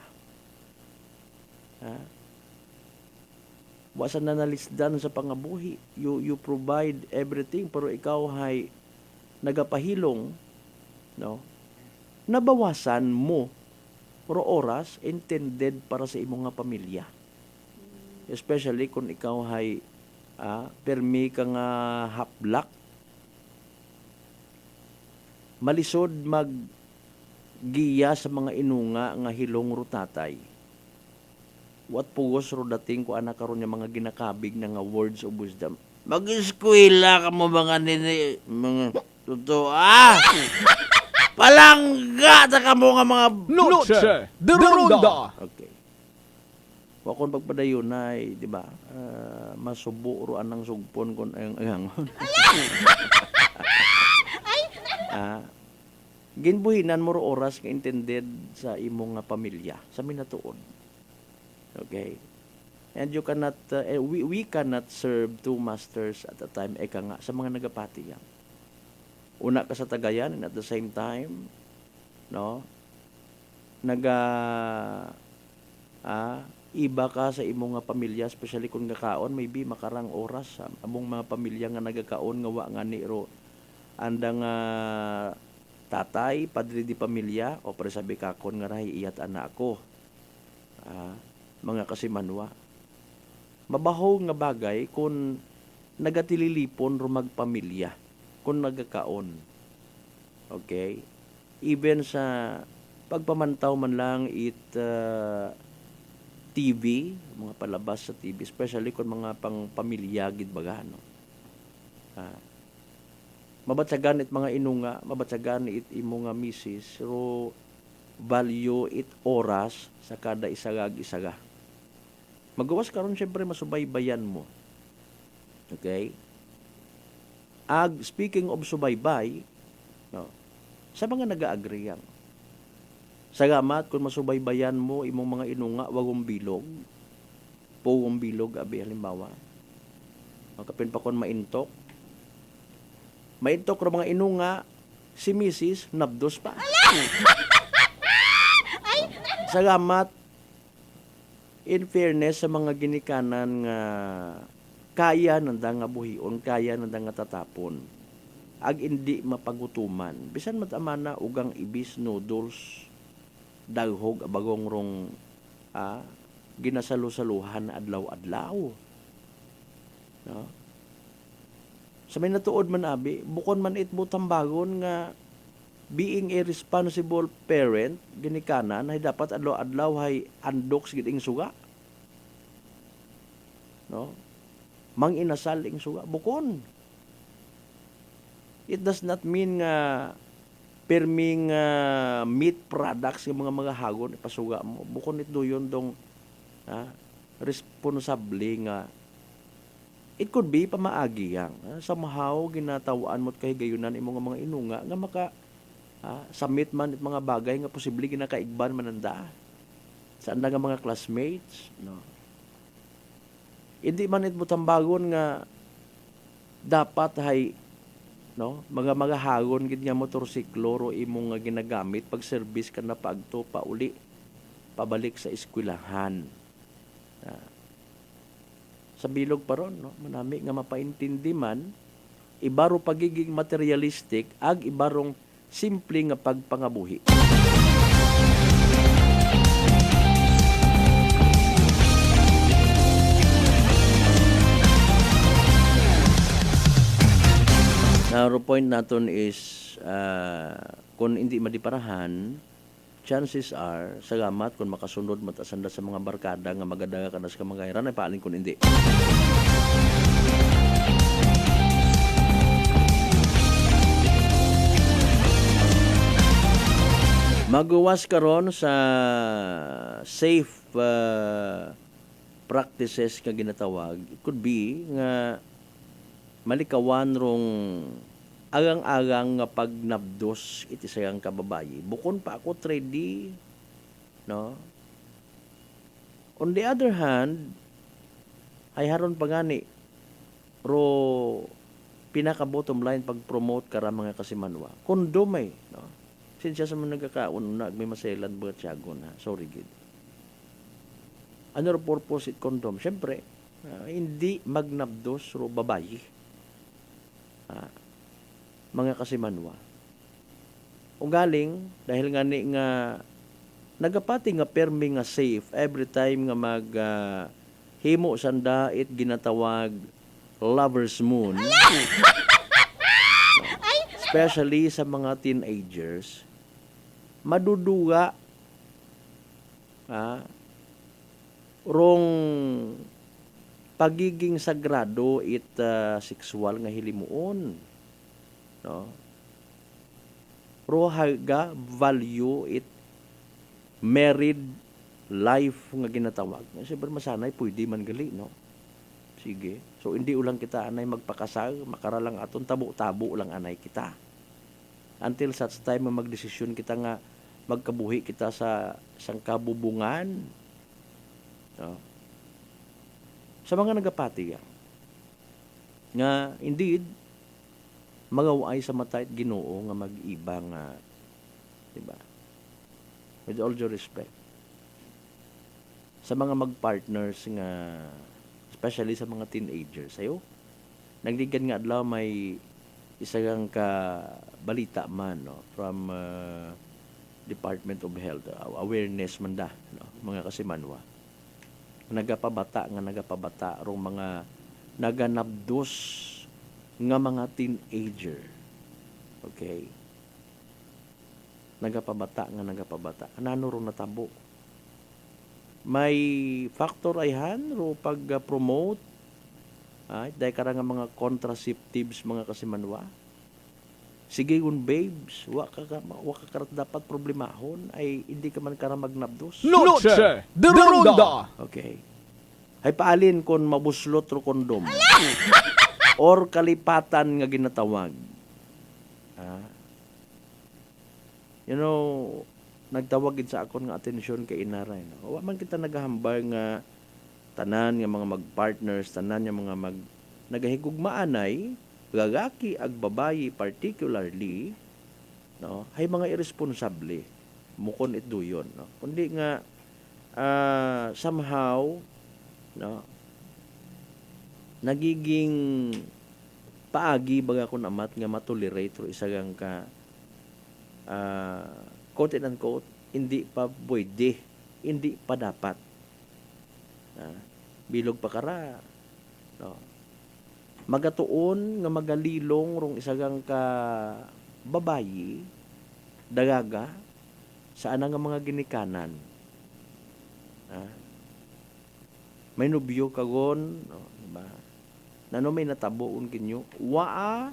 Wa sa nanalisdan sa pangabuhi. You provide everything, pero ikaw ay nagapahilong, no? Nabawasan mo pero oras intended para sa imong nga pamilya. Especially kung ikaw ay permi ka nga haplak, malisod maggiya sa mga inunga nga hilong rutatay. What pugos ro dating ko anak karon nga mga ginakabig na nga words of wisdom. Mag-eskwela ka mo mga nini, mga totoo. Palangga ta ka mo nga mga Noche de Ronda. Okay. Wa kon pagpadayon ay, di ba? Masubo ro anang sugpon kon ang angon. Ginbuhinan mo ro oras nga intended sa imong nga pamilya sa minatuod. Okay? And you cannot we cannot serve two masters at a time, eka nga sa mga nagapati yan. Una ka sa tagayan and at the same time, no, iba ka sa imong nga pamilya, especially kung gakaon, maybe makarang oras among mga pamilya nga nagakaon nga wa nga ni ro andang tatay, padre di pamilya, o para sabi kakon nga rahi iyat anak ko. Mga kasimanwa. Mabaho nga bagay kung nagatililipon ro magpamilya, kung nagakaon. Okay? Even sa pagpamantaw man lang TV, mga palabas sa TV, especially kung mga pang pamilya gid baga, no? Mabatsagan it mga inunga, mabatsagan it imo nga misis, ro value it oras sa kada isagag-isaga. Magawas karon syempre masubaybayan mo. Okay? Speaking of subaybay, no, sa mga nag-agree yan, sagamat kung masubaybayan mo imong mga inunga, wagong bilog, pugong bilog, abi halimbawa, makapin pa kon maintok ro mga inunga, si Mrs. nabdos pa. Sagamat, in fairness sa mga ginikanan nga kaya nanda nga buhion, kaya nanda nga tatapon, ag hindi mapagutuman, bisan matamana ugang ibis noodles, daghog abagong rong ginasalo-saluhan adlaw-adlaw. No? Sa may natuod man abi, bukon man it butambagon nga being a responsible parent ginikanan ay dapat adlaw-adlaw hay andok gid ing suga. No? Mang inasal ing suga bukon. It does not mean nga perming meat products ng mga hagon ipasuga mo. Bukon ito yun dong responsable nga it could be pamaagi yang somehow ginatawaan mo't kahigayunan imong mga inunga nga maka submit man it mga bagay nga posible ginakaigban mananda sa anda nga mga classmates, no. Hindi man it butambagon nga dapat hay, no, mga hagon gid nga motorsiklo ro imong nga ginagamit pag service ka na pagto pauli pabalik sa eskwelahan. Sa bilog pa ron, no, manami nga mapaintindi man ibaro pagiging materialistic ag ibarong simple nga pagpangabuhi. Now, point naton is kung hindi madiparahan, chances are salamat kung makasunod matasanda sa mga barkada nga magadaga ka na sa kamangairan ay paalin kung hindi. Magawas karon sa safe practices nga ginatawag. It could be nga malikawan rong agang-agang nga pagnabdos iti sayang kababayi. Bukon pa ako ready, no? On the other hand, ay haron pa gani ro pinaka-bottom line pag-promote kara mga kasimanwa. Kondom ay, no? Sinsya sa mga nagkakaon na may maselan ba tiyago na. Sorry, gid. Ano ro purpose it condom? Siyempre, hindi magnabdos ro babayi. Mga kasimanwa. Ugaling, dahil nga ni nga nagapati nga permi nga safe every time nga mag himo sanda it ginatawag lover's moon. Especially sa mga teenagers, maduduga rong pagiging sagrado it sexual nga hilimuon, no? Rohaga value it married life nga ginatawag. Siyempre masanay pwede man gali, no? Sige. So hindi ulang kita anay magpakasal, makaralang aton tabo-tabo lang anay kita. Until such time magdesisyon kita nga magkabuhi kita sa isang kabubungan, no? Sa mga nagapati nga indeed magaway sa mata at Ginoo nga mag-iba nga, diba? With all due respect sa mga mag-partners nga especially sa mga teenagers ayo nagligan nga adlaw may isang ka balita man, no, from Department of Health awareness man da, no, mga kasimanwa nagapabata rong mga naganabdos nga mga teenager. Okay? Nagapabata. Anano ro natabo? May factor ayhan ro pag-promote dahil karang mga contraceptives mga kasimanwa. Sige yun, babes, waka karat dapat problemahon ay hindi ka man kara magnabdos. Noche de Ronda. Okay. Ay paalin kon mabuslot ro kondom. Or kalipatan nga ginatawag. You know, nagtawagin sa akon nga atensyon kay inaray. No? Wa man kita naghahambal nga tanan nga mga mag-partners, tanan nga mga nagahigugmaanay, gagaki ag babayi particularly, no, hay mga irresponsable mukon ito yun, no. Kundi nga somehow, no, nagiging paagi baga kun amat nga matolerate ro isagang ka quote and unquote hindi pa pwede, hindi pa dapat, bilog pa kara, no. Magatuon nga magalilong rong isagang ka babayi dagaga, saan nga mga ginikanan. May nubyo kagon, diba? Nano may natabuon kinyo, waa.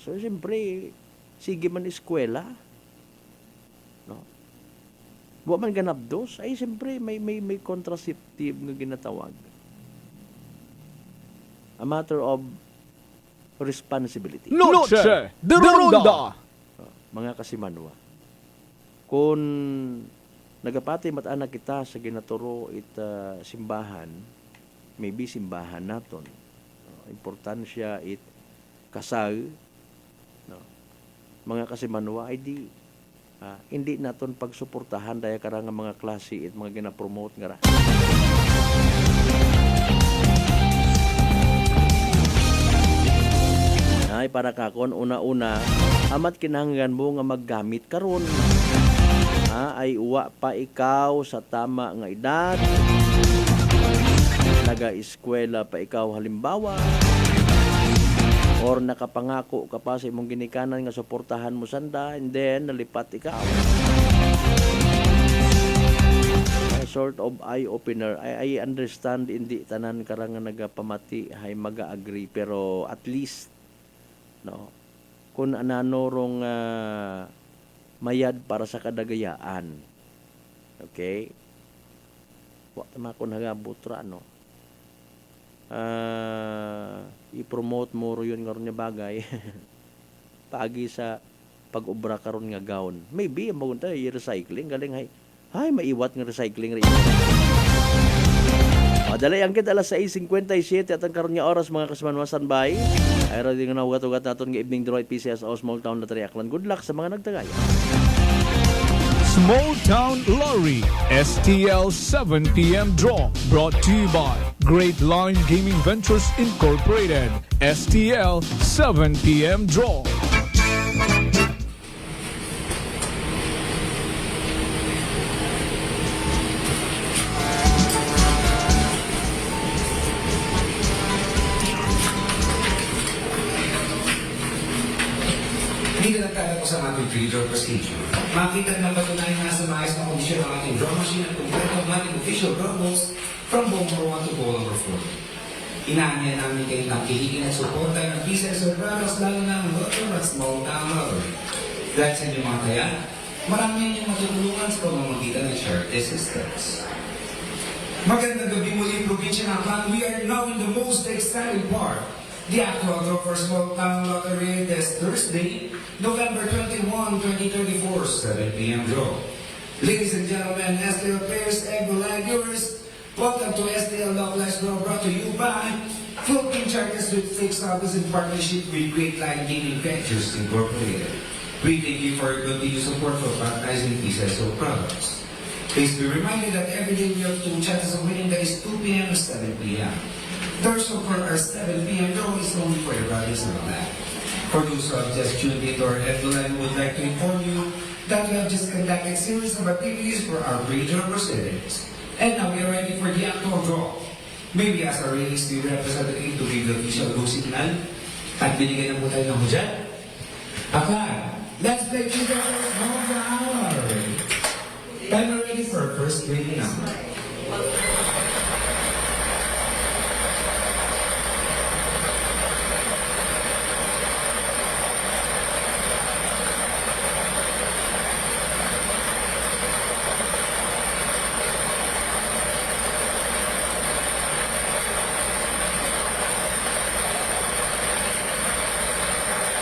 So, siyempre, sige man eskwela. No? Wa man ganabdos, ay siyempre, may contraceptive nga ginatawag. A matter of responsibility. Noche de Ronda. Mga kasimanwa. Kung nagapati matanak kita sa ginaturo simbahan, maybe simbahan naton. Importansya it kasal, no? Mga kasimanwa ay hindi naton pagsuportahan daya karang mga klase it mga ginapromote nga ra. Ay para kakon una-una amat kinahanglan mo nga maggamit karon. Ay uwa pa ikaw sa tama nga edad. Naga-eskwela pa ikaw halimbawa. Or nakapangako ka pa sa imong ginikanan nga suportahan mo sanda and then nalipat ikaw. Sort of eye-opener. I understand hindi tanan karang nagapamati ay maga-agree pero at least no kung ananorong mayad para sa kadagayaan. Okay? Wa tama ko nagabutra no. I-promote mo ro yun ngaron nga bagay. Pagi sa pag-obra karon nga gown. Maybe magunta i-recycling galing ay maiwat nga recycling rin. Madalay ang kita alas 6:57 at ang karon nga oras mga kasimanwasan bay. Ay ra din nga ugat-ugat naton nga evening draw PCS o Small Town Lottery Aklan. Good luck sa mga nagtagaya. Small Town Lottery STL 7 p.m. draw brought to you by Great Line Gaming Ventures Incorporated. STL 7 p.m. draw. Hindi ka nagkala ko sa ating pre-draw procedure. Makita na patunayan na sa maayos na kondisyon ng ating draw machine at kompleto ang ating official draw balls from ball number 1 to ball number 4. Inaanya namin kayo ng kiligin at suporta ng pieces or battles lalo na ang lotto at small town lottery. Dahil sa inyong mga kaya, marami niyong matutulungan sa pamamagitan ng charity assistance. Magandang gabi muli, Provincia ng Aklan. We are now in the most exciting part. The actual draw for Small Town Lottery this Thursday, November 21, 2024, 7 p.m. draw. Ladies and gentlemen, STL players and viewers, welcome to STL Localized Draw brought to you by Philippine Charters with Fixed Office in partnership with Great Line Gaming Ventures Incorporated. We thank you for your continued support for advertising PCSO products. Please be reminded that every day we have 2 chances of winning, that is 2 p.m. to 7 p.m. Thursday for our 7 p.m. draw is only for your brothers and all that. For those who have just tuned in to our headline, we would like to inform you that we have just conducted a series of activities for our pre-draw proceedings. And now we are ready for the actual draw. Maybe as our release the representative to give the official go signal at binigay na po tayo ng hudyan. Aklan, let's play together of the hour. Time ready for our first reading number.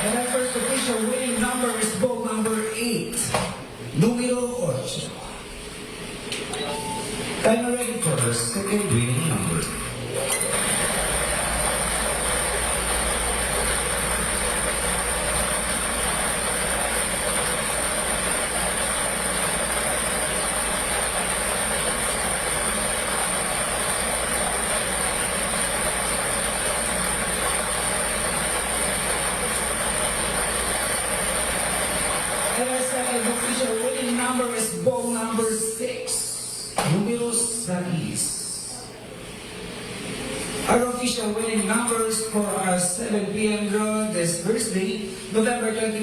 And our first official winning number is ball number 8. Numero 8. Time ready for our second winning number. And our second official winning number is ball number 6. Numero 6. Our official winning numbers for our 7 p.m. draw this Thursday, November 21,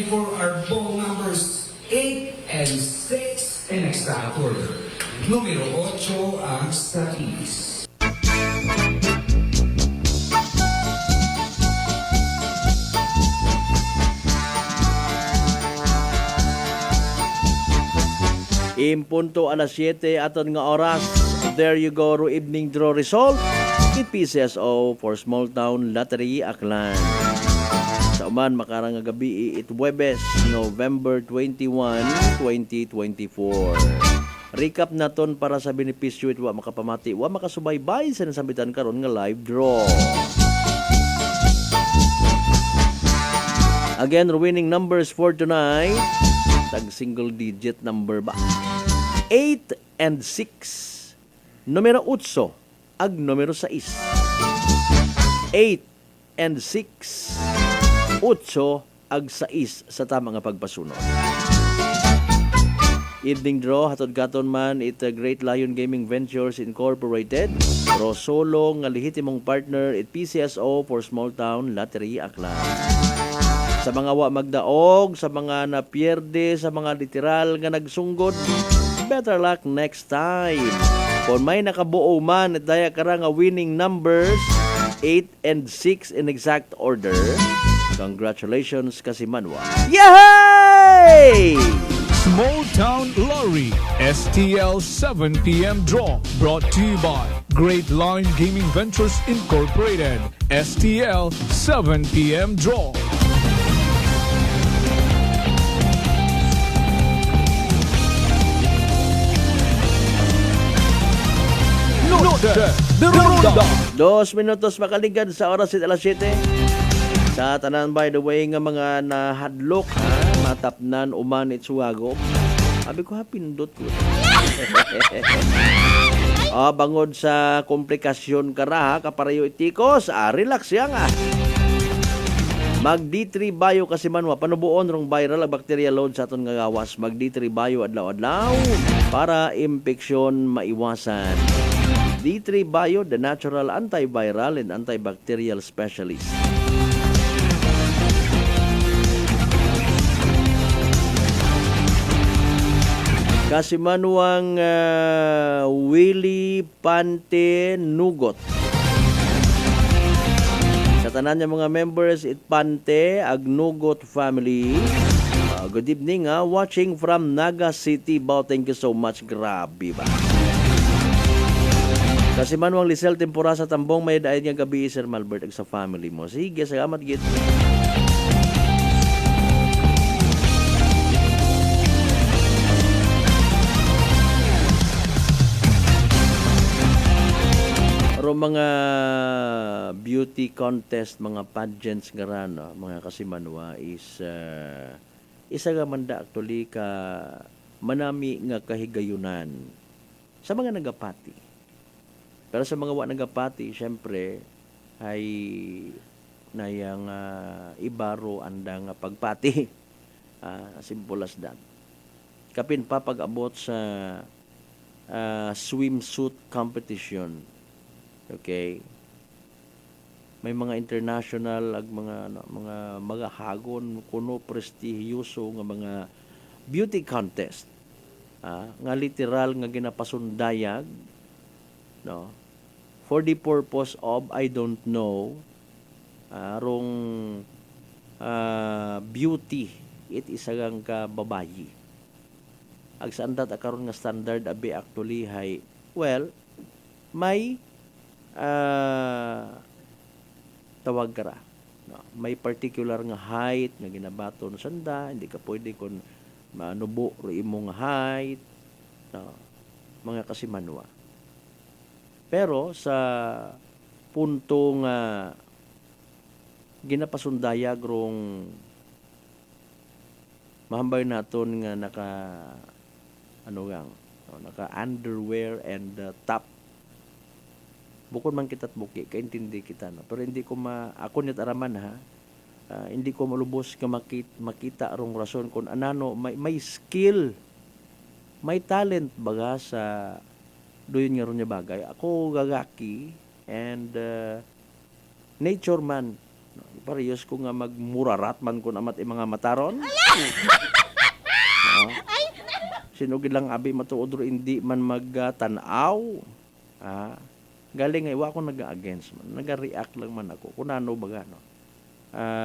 2024 are bone numbers 8 and 6 in exact order. Numero 8 ang sais. Impunto alas 7 aton nga oras. There you go, ro evening draw result. It PCSO for Small Town Lottery Aklan. Sa uman makarang nga gabi it Huwebes, November 21, 2024. Recap naton para sa benepisyo it wa makapamati, wa makasubaybay sa nasambitan karon nga live draw. Again, winning numbers for tonight. Tag single digit number ba? 8 and 6. Numero 8 ag numero 6. 8 and 6. 8 ag 6 sa tama nga pagpasunod. Evening draw hatod katon man it Great Lion Gaming Ventures Incorporated. Rosolo nga lehitimong partner it PCSO for Small Town Lottery Aklan. Sa mga wa magdaog, sa mga napierde, sa mga literal nga nagsunggod, better luck next time. Kung may nakabuo man at daya kara nga winning numbers 8 and 6 in exact order, congratulations kasi Manwa. Yay! Small Town Lottery STL 7 p.m. draw brought to you by Great Line Gaming Ventures Incorporated. STL 7 p.m. draw. The Ronda. 2 minutos makaligad sa oras at alas 7. Sa tanan by the way nga mga nahadlok matapnan uman itsuwago. Abi ko pindot ko. Bangod sa komplikasyon kara kaparayo itikos, relax ya nga. Mag D3 Bio kasi manwa panubuon rong viral ang bacterial load sa aton nga gawas. Mag D3 Bio adlaw-adlaw para impeksyon maiwasan. D3 Bio, the natural antiviral and antibacterial specialist. Kasimanuang Willie Pante Nugot. Sa tanan niya mga members, it Pante Agnugot family. Good evening watching from Naga City. Thank you so much. Grabe ba? Kasi manuang Lisel tempura sa tambong may daay nga gabi Sir Malbert ag sa family mo. Sige, salamat gid. Ro mga beauty contest, mga pageants nga rano, mga kasimanwa is isa nga manda actually ka manami nga kahigayunan sa mga nagapati. Pero sa mga wa nagapati, syempre, ay nayang ibaro andang pagpati. Simple as that. Kapin pa pag-abot sa swimsuit competition. Okay? May mga international ag mga hagon kuno prestigiyoso nga mga beauty contest. Nga literal nga ginapasundayag, no? For the purpose of, I don't know, beauty, it isagang ka babayi. Ag saan dat akaron nga standard abi actually hay, well, may tawag kara. No? May particular nga height nga ginabaton sanda, hindi ka pwede kung manubo ro imong height, no? Mga kasimanwa. Pero sa punto nga ginapasundayag rong mahambay naton nga naka underwear and top. Bukod man kita't buki, kaintindi kita, no? Pero hindi ko ako nit araman hindi ko malubos ka makita rong rason kung anano may skill, may talent baga sa doon nga ron niya bagay. Ako gagaki, And nature man, parehas ko nga magmurarat man ko namat mga mataron. Sinugid lang abi matuod hindi man magtanaw. Galing nga iwa ako nag-against man. Nag-react lang man ako. Kung ano baga, no?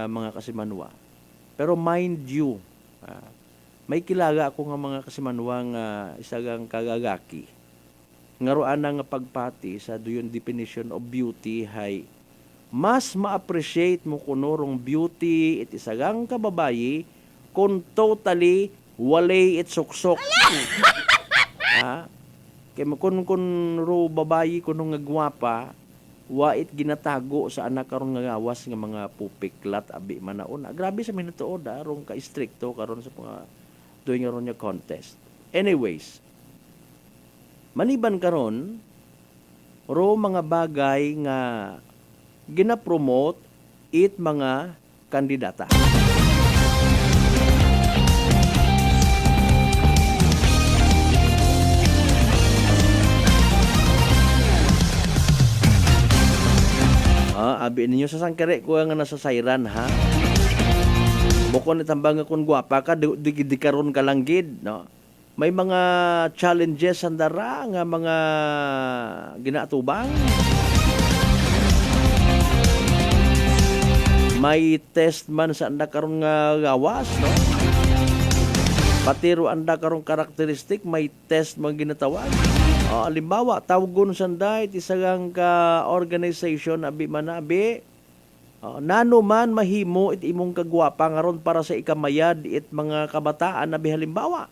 Mga kasimanwa. Pero mind you, may kilaga ako nga mga kasimanwang isagang kagagaki. Ngaroan nga pagpati sa duyon definition of beauty hay mas ma-appreciate mo kunorong beauty it isagang kababayi kung totally walay it suksok. Kaya kun ro babayi kuno nga gwapa wa it ginatago sa anak karon nga gawas nga mga pupiklat abi manaon. Grabe sa minutuod rong ka stricto karon sa mga doing nga ron nga contest. Anyways, maniban karon ro mga bagay nga gina-promote it mga kandidata. Abi ninyo sa sangkere ko nga nasa sayran ha. Bukon itambang nga kung gwapa ka di karon ka lang gid, no. May mga challenges sandara nga mga ginaatubang. May test man sa anda karon nga gawas, no. Pati ro anda karon karakteristik may test man ginatawag. Halimbawa, tawgon sanday iti sagang ka organization abi manabi. Nano man mahimo it imong kagwapa ngaron para sa ikamayad it mga kabataan abi halimbawa.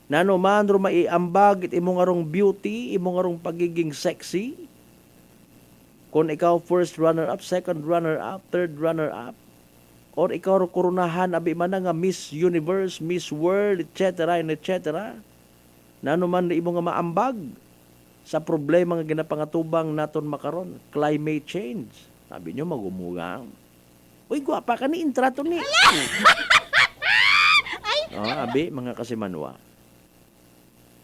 Nano man ro maiambag it imong arong beauty, imong arong pagiging sexy. Kung ikaw first runner-up, second runner-up, third runner-up, or ikaw ro koronahan abi man nga Miss Universe, Miss World, etc. and etc. Nano man imo nga maambag sa problema nga ginapangatubang naton makaron, climate change. Sabi nyo magumugang. Uy, gwapa ka ni intrato ni. Abi mga kasimanwa.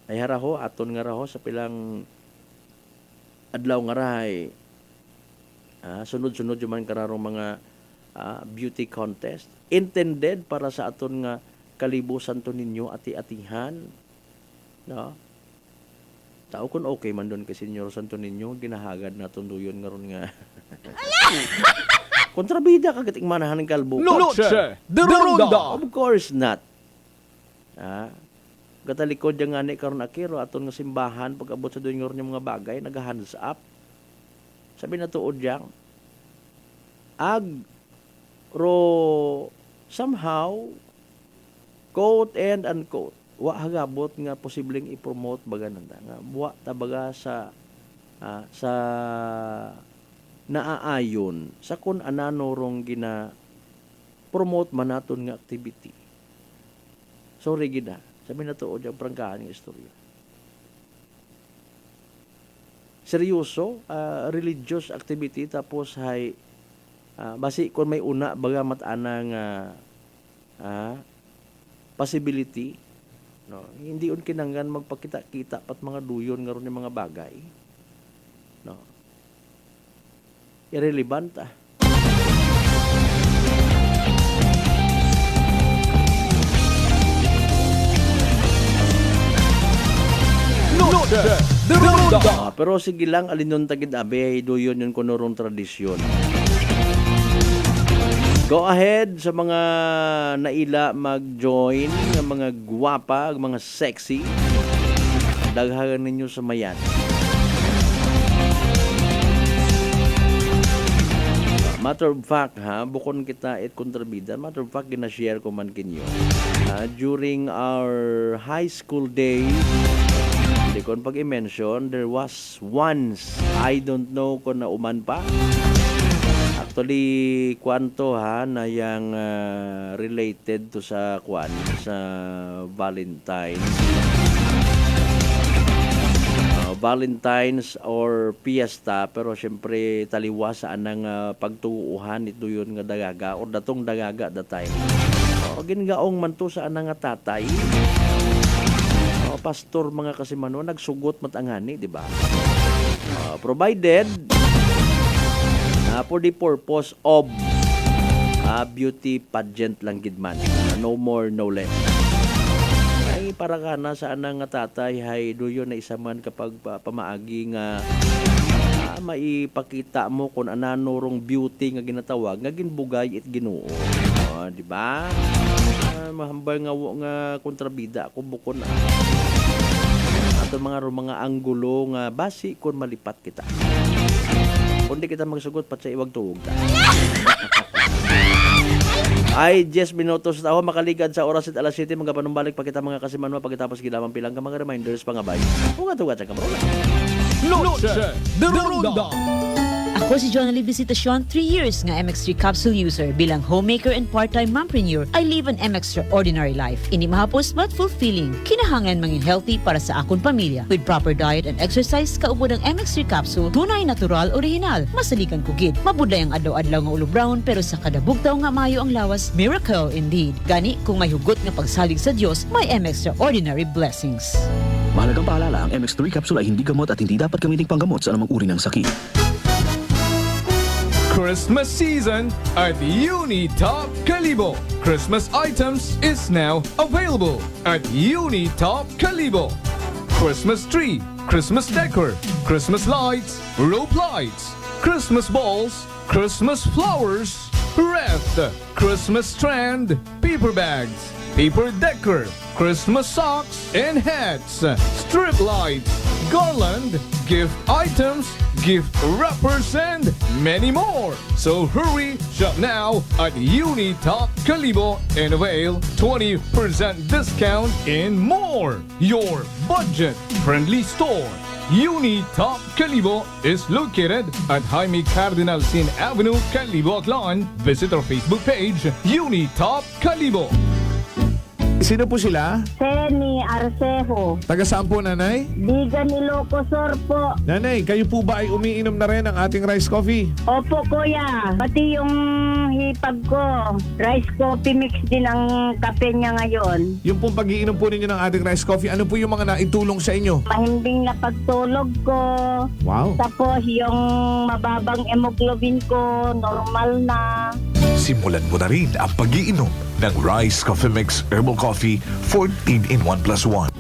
Ay haraho aton nga raho sa pilang adlaw nga rahay. Sunod-sunod yung man kararong mga beauty contest. Intended para sa aton nga kalibusan to ninyo ati-atihan. No? Tao kung okay man doon kay Senyor Santo Niño, ginahagad na tunduyon nga ron nga. Kontrabida kagating manahan ng kalbo. Noche de Ronda. Of course not. Gatalikod yung nga ni karon akiro aton nga simbahan pag-abot sa doon nga ron yung mga bagay, nag-hands up. Sabi na tuod yang somehow quote and unquote wa hagabot nga posibleng i-promote baga nanda nga buwa tabaga sa naaayon sa kun anano rong gina promote man naton nga activity. Sorry gid sabi na tuod yung prangkahan nga istorya. Seryoso, religious activity tapos hay basi kung may una baga matana nga possibility, no, hindi un kinanggan magpakita-kita pat mga duyon nga ron yung mga bagay, no, irrelevant pero sige lang alinon tagid abe duyon yun kunurong tradisyon. Go ahead sa mga naila mag-join ng mga gwapa, mga sexy. Daghagan ninyo sa mayan. Matter of fact, bukon kita it kontrabida. Matter of fact, gina-share ko man kinyo. During our high school days, hindi ko pag-i-mention, there was once, I don't know kung nauman pa, actually, kwanto na yang related to sa sa Valentine's. Valentine's or piyesta, pero syempre taliwas sa anang pagtuuhan ito yun nga dagaga or datong dagaga that time. Gingaong man to sa anang tatay. Pastor mga kasimano nagsugot matangani, di ba? Provided for the purpose of beauty pageant lang gid man. No more, no less. Ay para ka na saan nga tatay hay duyo na isa man kapag pamaagi nga maipakita mo kung ananurong beauty nga ginatawag nga ginbugay it Ginoo. Di ba? Mahambay nga kontrabida ako bukon ato mga anggulo nga basi kung malipat kita. Kung di kita magsugot pat sa iwag tuwog ta. Ay 10 minutos na ako makaligad sa oras at alas 7 magapanumbalik pa kita mga kasimanwa pagkatapos gidamang pilang ka mga reminders pangabay. Ugat-ugat sa kamrola. Noche de Ronda. Ako si Jonalyn Visitasyon, 3 years nga MX3 capsule user. Bilang homemaker and part-time mompreneur, I live an extraordinary life. Ini mahapos but fulfilling. Kinahanglan mangin healthy para sa akong pamilya. With proper diet and exercise, kaubod ang MX3 capsule, tunay, natural, original. Masalikan kugid. Mabuday ang adlaw-adlaw nga ulo brown, pero sa kada bugtaw nga mayo ang lawas, miracle indeed. Gani, kung may hugot nga pagsalig sa Diyos, may extraordinary blessings. Mahalagang paalala, ang MX3 capsule ay hindi gamot at hindi dapat gamiting panggamot sa anumang uri ng sakit. Christmas season at Unitop Calibo. Christmas items is now available at Unitop Calibo. Christmas tree, Christmas decor, Christmas lights, rope lights, Christmas balls, Christmas flowers, wreath, Christmas strand, paper bags, paper decor, Christmas socks and hats, strip lights, garland, gift items, gift wrappers, and many more. So hurry, shop now at Unitop Calibo and avail 20% discount and more. Your budget-friendly store. Unitop Calibo is located at Jaime Cardinal Sin Avenue, Calibo, Aklan. Visit our Facebook page, Unitop Calibo. Sino po sila? Seni Arcejo. Taga saan po, nanay? Diga ni Locosor po. Nanay, kayo po ba ay umiinom na rin ng ating rice coffee? Opo, kuya. Pati yung hipag ko, rice coffee mix din ang kape niya ngayon. Yung pong pag-iinom po ninyo ng ating rice coffee, ano po yung mga naitulong sa inyo? Mahimbing na pagtulog ko. Wow. Tapos yung mababang hemoglobin ko, normal na. Simulan mo na rin ang pag-iinom ng Rice Coffee Mix Herbal Coffee 14 in 1 plus 1.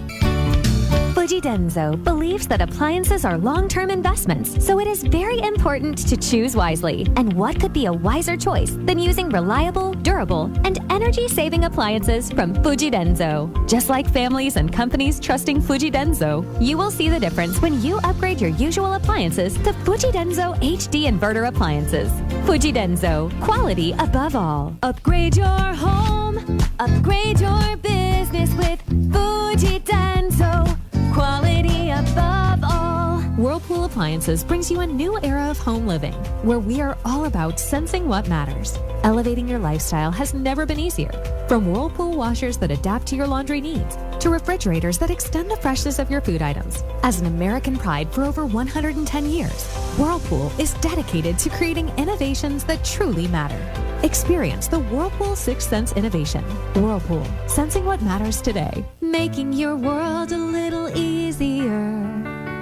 Fuji Denso believes that appliances are long-term investments, so it is very important to choose wisely. And what could be a wiser choice than using reliable, durable, and energy-saving appliances from Fuji Denso? Just like families and companies trusting Fuji Denso, you will see the difference when you upgrade your usual appliances to Fuji Denso HD Inverter appliances. Fuji Denso, quality above all. Upgrade your home, upgrade your business with Fuji Denso. Quality above all. Whirlpool Appliances brings you a new era of home living, where we are all about sensing what matters. Elevating your lifestyle has never been easier. From Whirlpool washers that adapt to your laundry needs, to refrigerators that extend the freshness of your food items. As an American pride for over 110 years, Whirlpool is dedicated to creating innovations that truly matter. Experience the Whirlpool Sixth Sense innovation. Whirlpool, sensing what matters today. Making your world a little easier.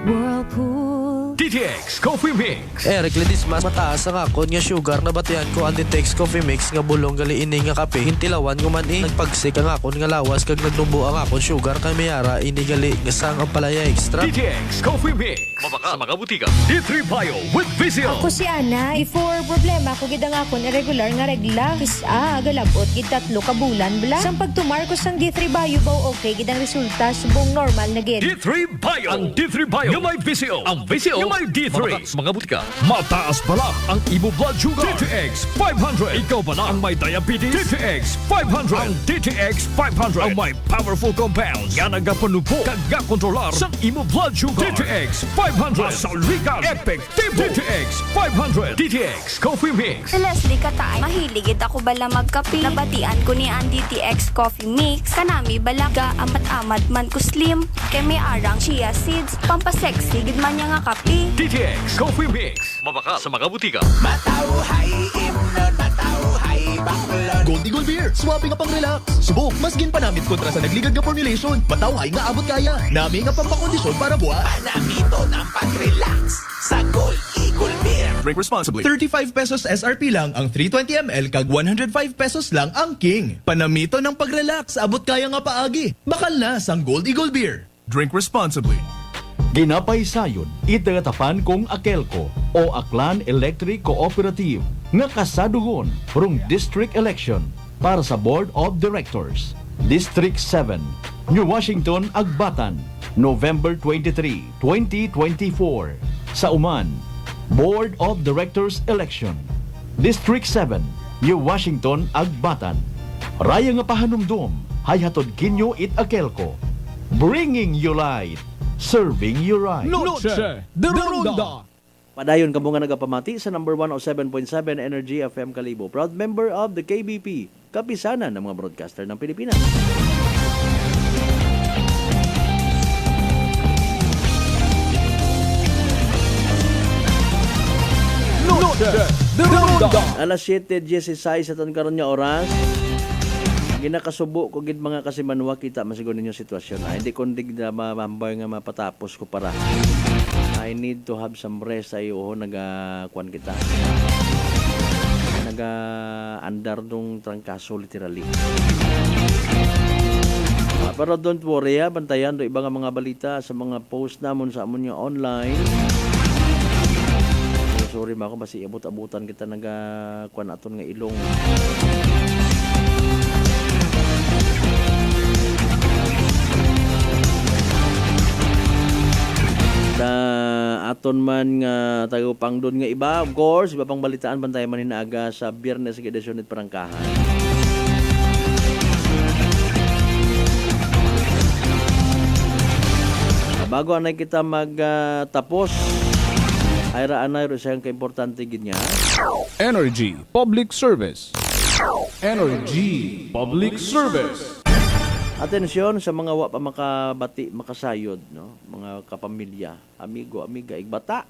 Whirlpool. DTX Coffee Mix. Eric Ledismas, mataas ang akon nga sugar na batian ko ang DTX Coffee Mix nga bulong gali ini nga kape. Hintilawan ko man nagpagsik ang akon nga lawas kag nagnubo ang akon sugar kay mayara ini gali nga sang ang palaya extra. DTX Coffee Mix. Mabaka sa mga butika. D3 Bio with Vizio. Ako si Ana. Before problema ko gid ang akon irregular nga regla. Galabot gid 3 ka bulan bla. Sang pagtumar ko sang D3 Bio baw okay gid ang resulta subong normal na gid. D3 Bio. Ang D3 Bio nga may Vizio. Ang Vizio nga may D3. Mabaka sa mga butika. Mataas pala ang imo blood sugar. DTX 500. Ikaw ba na ang may diabetes? DTX 500. Ang DTX 500 ang may powerful compounds nga nagapanupo kag gakontrolar sa imo blood sugar. DTX 500. Masaligan. Epektibo. DTX 500. DTX Coffee Mix. Si Leslie Katay, mahiligid ako bala magkape. Nabatian ko ni ang DTX Coffee Mix. Kanami bala ga amat-amat man ko slim. Kay may arang chia seeds. Pampasexy gid man niya nga kape. DTX Coffee Mix. Mabaka sa mga butika. Matauhay, imnon, matauhay, baklon. Gold Eagle Beer. Super! Swabe nga pang relax. Subok, mas ginpanamit kontra sa nagligad nga formulation. Mataway nga abot kaya. Nami nga pampakondisyon para buha. Panamito ng pag-relax sa Gold Eagle Beer. Drink responsibly. 35 pesos SRP lang ang 320 ml kag 105 pesos lang ang King. Panamito ng pag-relax, abot kaya nga paagi. Bakal na sang Gold Eagle Beer. Drink responsibly. Ginapay sayon, itagatapan kong Akelco o Aklan Electric Cooperative nga kasadugon rong district election para sa Board of Directors. District 7, New Washington, Agbatan, November 23, 2024. Sa Uman, Board of Directors Election. District 7, New Washington, Agbatan. Raya nga pahanumdum, hayhatod kinyo it Akelco. Bringing you light. Serving you right. Noche de Ronda. Padayon ka mo nga nagapamati sa number 107.7 Energy FM Kalibo. Proud member of the KBP, kapisanan ng mga broadcaster ng Pilipinas. Noche de Ronda. Alas 7:16 sa taon karon nga oras. Ginakasubo ko gid mga kasimanwa kita masigon ninyo sitwasyon. Hindi ko dig na mamambay nga mapatapos ko para. I need to have some rest ayo nagakuan kita. Naga-andar nung trangkaso literally. Pero don't worry bantayan do ibang mga balita sa mga post namon sa amon nga online. Sorry ma ako basi abot-abutan kita nagakuan aton nga ilong. Aton man nga tagapangdon nga iba, of course, iba pang balitaan bantay man hinaaga sa Biyernes nga edisyon nit Parangkahan. Bago anay kita magtapos, ayra-anay ro siyang kaimportante gid niya. Energy Public Service. Energy Public Service. Atensyon sa mga wa pa makabati, makasayod, no? Mga kapamilya, amigo, amiga, igbata.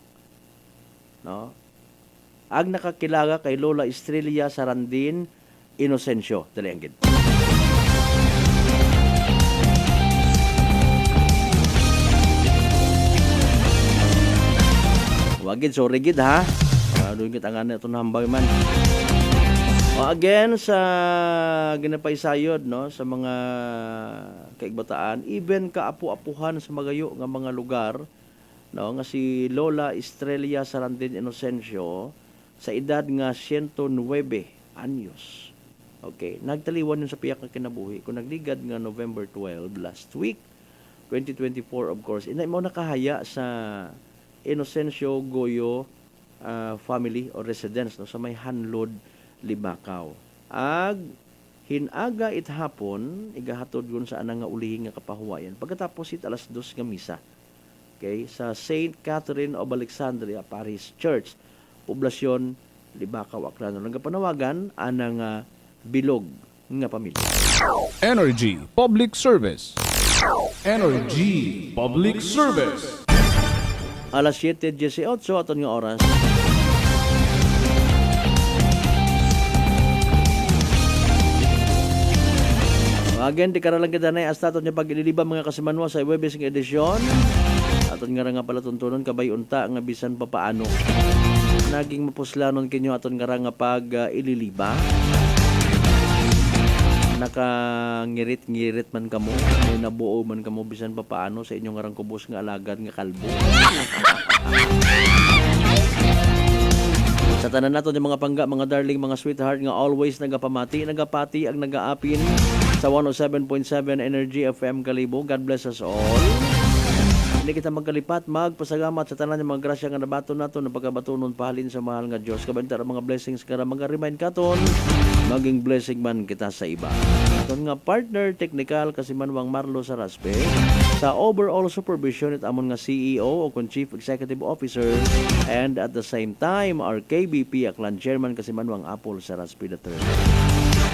No? Ag nakakilaga kay Lola Estrella Sarandin Inocencio. Dali ang gid. Wagid, sorry gid ha. Doon kita nga na ito nahambay man. Again, sa ginapaysayod, no, sa mga kaigbataan, even kaapu-apuhan sa magayo nga mga lugar, no, nga si Lola Estrella Sarandin Inocencio, sa edad nga 109 anyos. Okay, nagtaliwan yun sa piyak na kinabuhi. Kung nagligad nga November 12, last week, 2024 of course, inay mo nakahaya sa Inocencio Goyo family or residence, no, sa may Hanlod, Libakaw. Ag hinaga it hapon igahatod gun sa anang nga ulihi nga kapahuwayan. Pagkatapos it alas 2 nga misa. Okay, sa St. Catherine of Alexandria Parish Church, poblasyon Libakaw, Aklan. Nagapanawagan anang bilog nga pamilya. Energy Public Service. Energy Public Service. Alas 7:18 aton nga oras. Again, di karalang kita na hasta aton niya pag-ililiba mga kasimanwa sa Webes ng edisyon. Aton nga pala tuntunon kabay unta nga bisan pa paano. Naging mapuslanon kinyo aton nga pag-ililiba. Nakangirit-ngirit man kamo, may nabuo man kamo bisan pa paano sa inyong ngarang kubos nga alagad nga kalbo. Sa tanan nato ng mga pangga, mga darling, mga sweetheart nga always nagapamati, nagapati ang nagaapin sa 107.7 Energy FM Kalibo. God bless us all. Hindi kita magkalipat, magpasagamat sa tanan ng mga grasya nga nabato nato na pagkabatunon pahalin sa mahal nga Diyos. Kabantara mga blessings kara mga remind katon, maging blessing man kita sa iba. Aton nga partner technical kasi Manwang Marlo Saraspe sa overall supervision at amon nga CEO o Chief Executive Officer, and at the same time our KBP Aklan Chairman kasi Manwang Apple Saraspe III.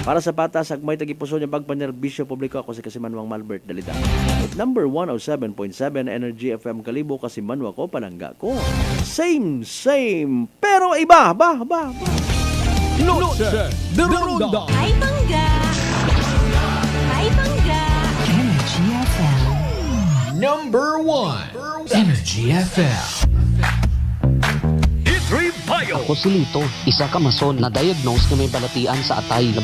Para sa patas, agmay tagipuso niya pagpanerbisyo publiko ako si Kasimanwang Malbert Dalida. At number 107.7 Energy FM Kalibo, Kasimanwa ko, palangga ko. Same, pero iba, ba. Noche de Ronda. Ay, bangga! number 1, Energy FM. E3 Bio. Ako si Lito, isa ka mason na diagnose na may balatian sa atay.